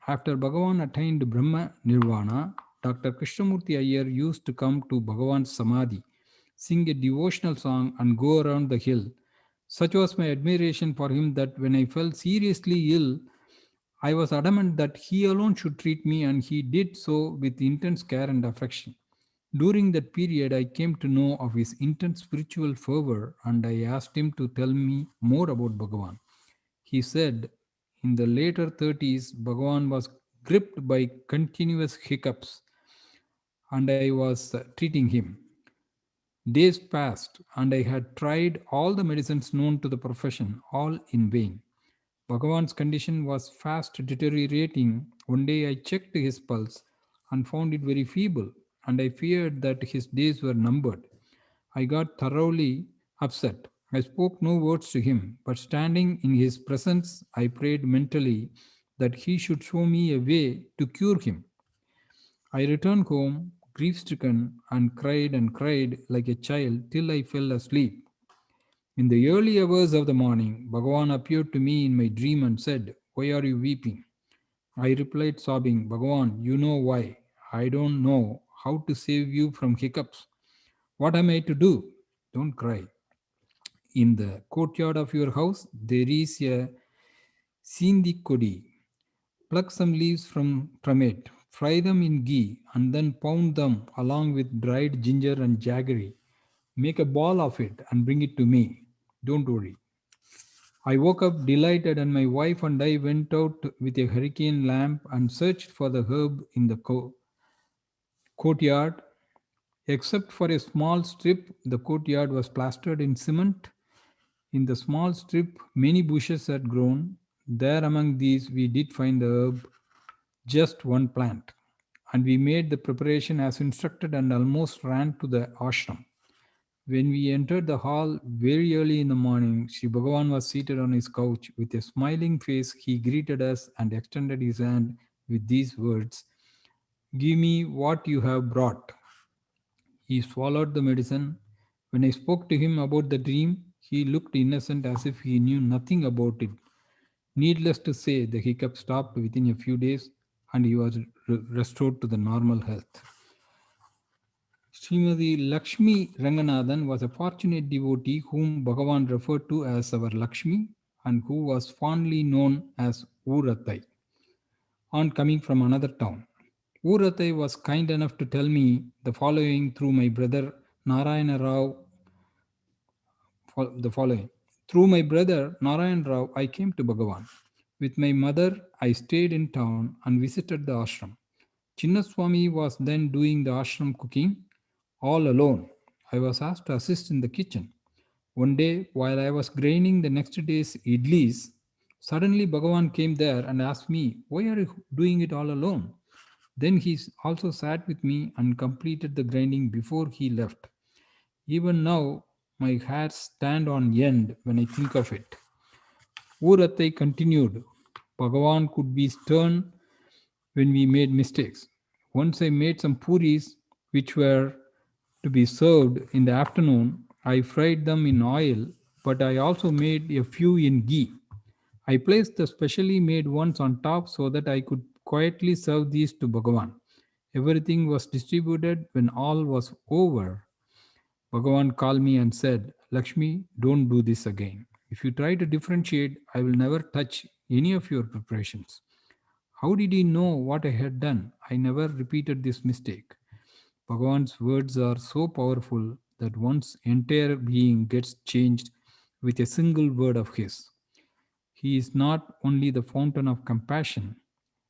After Bhagavan attained Brahma Nirvana, Dr. Krishnamurti Iyer used to come to Bhagavan's Samadhi, sing a devotional song and go around the hill. Such was my admiration for him that when I fell seriously ill, I was adamant that he alone should treat me, and he did so with intense care and affection. During that period, I came to know of his intense spiritual fervor, and I asked him to tell me more about Bhagavan. He said, in the later 30s, Bhagavan was gripped by continuous hiccups, and I was treating him. Days passed, and I had tried all the medicines known to the profession, all in vain. Bhagavan's condition was fast deteriorating. One day I checked his pulse and found it very feeble, and I feared that his days were numbered. I got thoroughly upset. I spoke no words to him, but standing in his presence, I prayed mentally that he should show me a way to cure him. I returned home, grief stricken, and cried like a child till I fell asleep. In the early hours of the morning, Bhagavan appeared to me in my dream and said, "Why are you weeping?" I replied, sobbing, "Bhagavan, you know why. I don't know how to save you from hiccups. What am I to do?" "Don't cry. In the courtyard of your house, there is a sindi kodi. Pluck some leaves from it, fry them in ghee, and then pound them along with dried ginger and jaggery. Make a ball of it and bring it to me. Don't worry." I woke up delighted, and my wife and I went out with a hurricane lamp and searched for the herb in the courtyard. Except for a small strip, the courtyard was plastered in cement. In the small strip, many bushes had grown. There among these, we did find the herb, just one plant. And we made the preparation as instructed and almost ran to the ashram. When we entered the hall very early in the morning, Sri Bhagavan was seated on his couch. With a smiling face, he greeted us and extended his hand with these words, "Give me what you have brought." He swallowed the medicine. When I spoke to him about the dream, he looked innocent as if he knew nothing about it. Needless to say, the hiccup stopped within a few days and he was restored to the normal health. Srimati Lakshmi Ranganathan was a fortunate devotee whom Bhagavan referred to as our Lakshmi and who was fondly known as Uratai on coming from another town. Uratai was kind enough to tell me the following through my brother Narayana Rao. The following. Through my brother Narayan Rao, I came to Bhagavan. With my mother, I stayed in town and visited the ashram. Chinnaswamy was then doing the ashram cooking all alone. I was asked to assist in the kitchen. One day, while I was graining the next day's idlis, suddenly Bhagavan came there and asked me, "Why are you doing it all alone?" Then he also sat with me and completed the grinding before he left. Even now, my hairs stand on end when I think of it. Uratai continued, Bhagavan could be stern when we made mistakes. Once I made some puris which were to be served in the afternoon. I fried them in oil, but I also made a few in ghee. I placed the specially made ones on top so that I could quietly serve these to Bhagavan. Everything was distributed. When all was over, Bhagavan called me and said, Lakshmi, don't do this again. If you try to differentiate, I will never touch any of your preparations. How did he know what I had done? I never repeated this mistake. Bhagavan's words are so powerful that one's entire being gets changed with a single word of his. He is not only the fountain of compassion,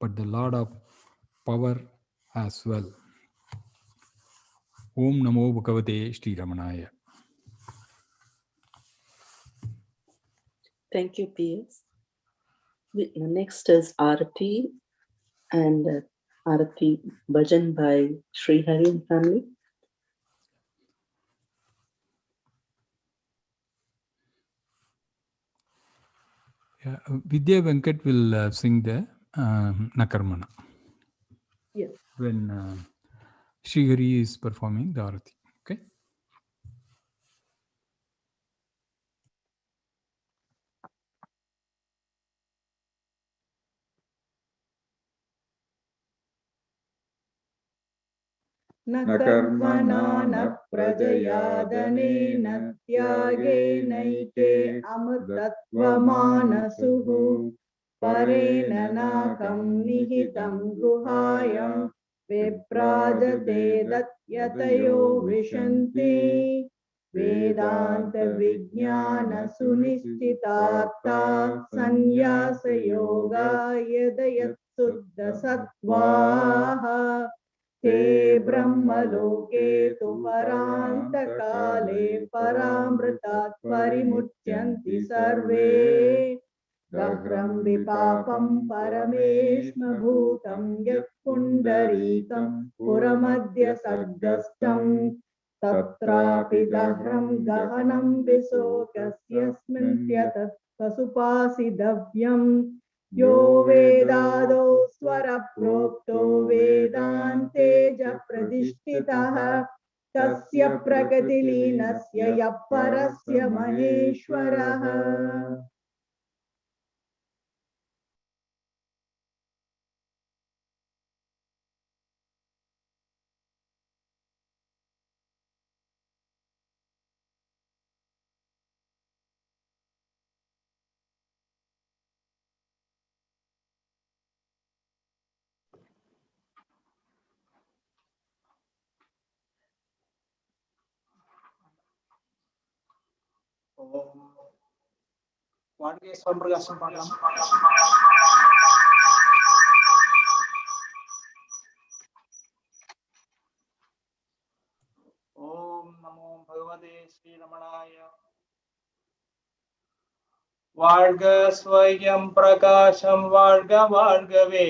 but the Lord of power as well. Om Namo Bhagavate Sri Ramanaya. Thank you, PS. Next is Arati and Arati Bhajan by Sri Hari and family. Yeah, Vidya Venkat will sing the Nakarmana. Yes. When Sri Hari is performing the Arati. Okay. न कर्मणा न प्रजया धनेन त्यागेनैके अमृतत्वमानसुः परेण नाकं निहितं गुहायं विप्राजते दत्यतयो विशन्ति वेदान्तविज्ञानसुनिश्चितार्था सन्न्यासयोगा यदयत्शुद्धसत्त्वाः ते ब्रह्मलोके तु परान्तकाले परामृतात् परिमुच्यन्ति सर्वे गह्रं विपापं परमेष्मभूतं यत्पुण्डरीकं पुरमद्य सद्गस्तम् तत्रापि दह्रं गहनं विशोकस्यस्मिन्त्यतः पशुपासितव्यम् यो वेदादो स्वरप्रोक्तो वेदान्ते च प्रतिष्ठितः तस्य प्रकृतिलीनस्य यः परस्य महेश्वरः வாழ்க சுவம்பிரகாசம் பாடலாம். ஓம் நமோ பகவதே ஸ்ரீரமணாய. வாழ்க ஸ்வயம் பிரகாசம் வாழ்க வாழ்கவே,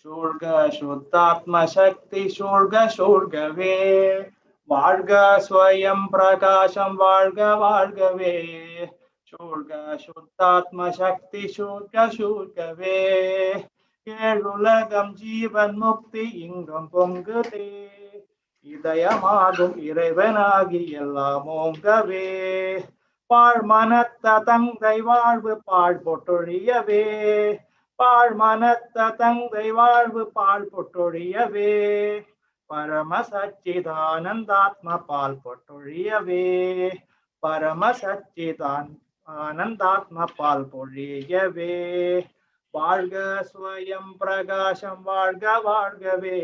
சூழ்க சுத்தாத்ம சக்தி சூழ்க சூழ்கவே. வாழ்க ஸ்வயம் பிரகாசம் வாழ்க வாழ்கவே, சூழ்க சுத்தாத்ம சக்தி சூழ்க சூழ்கவே. ஏழுலகம் ஜீவன் முக்தி இங்கும் பொங்குதே, இதயமாகும் இறைவனாகி எல்லாம் ஓங்கவே. பாழ்மனத்த தந்தை வாழ்வு பாழ் பொட்டொழியவே, பாழ்மனத்த தந்தை வாழ்வு பாழ் பொட்டொழியவே. பரம சச்சிதானந்தாத்ம பால் பொட்டொழியவே, பரம சச்சிதானந்தாத்ம பால் பொழியவே. வாழ்க ஸ்வயம் பிரகாசம் வாழ்க வாழ்கவே,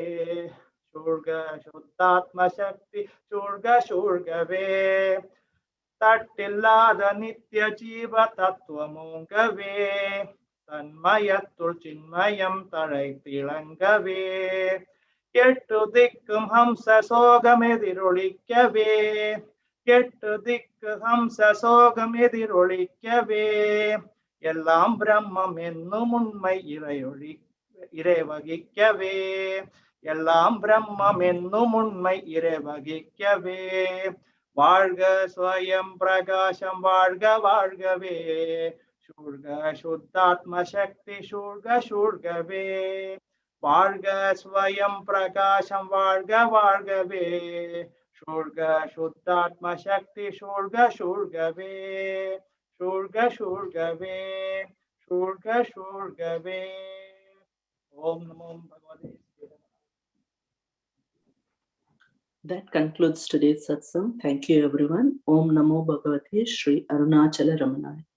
சூழ்க சுத்தாத்ம சக்தி சூழ்க சூழ்கவே. தட்டில்லாத நித்திய ஜீவ தத்துவமோங்கவே தன்மயத்துள் சின்மயம் தழை திளங்கவே எட்டு திக்கும் ஹம்ச சோகம் எதிரொலிக்கவே எட்டு திக்கு ஹம்ச சோகம் எதிரொலிக்கவே எல்லாம் பிரம்மம் என்னும் உண்மை இறைவகிக்கவே எல்லாம் பிரம்மம் என்னும் உண்மை இறைவகிக்கவே வாழ்க ஸ்வயம் பிரகாசம் வாழ்க வாழ்கவே சூழ்க சுத்தாத்ம சக்தி சூழ்க சூழ்கவே வாழ்க ஸ்வயம் பிரகாசம் வாழ்க வாழ்கவே சூழ்க சுத்தாத்ம சக்தி சூழ்க சூழ்கவே சூழ்க சூழ்கவே சூழ்க சூழ்கவே ஓம் நமோ பகவதே. That concludes today's satsang. Thank you, everyone. Om Namo Bhagavate Sri Arunachala Ramanaya.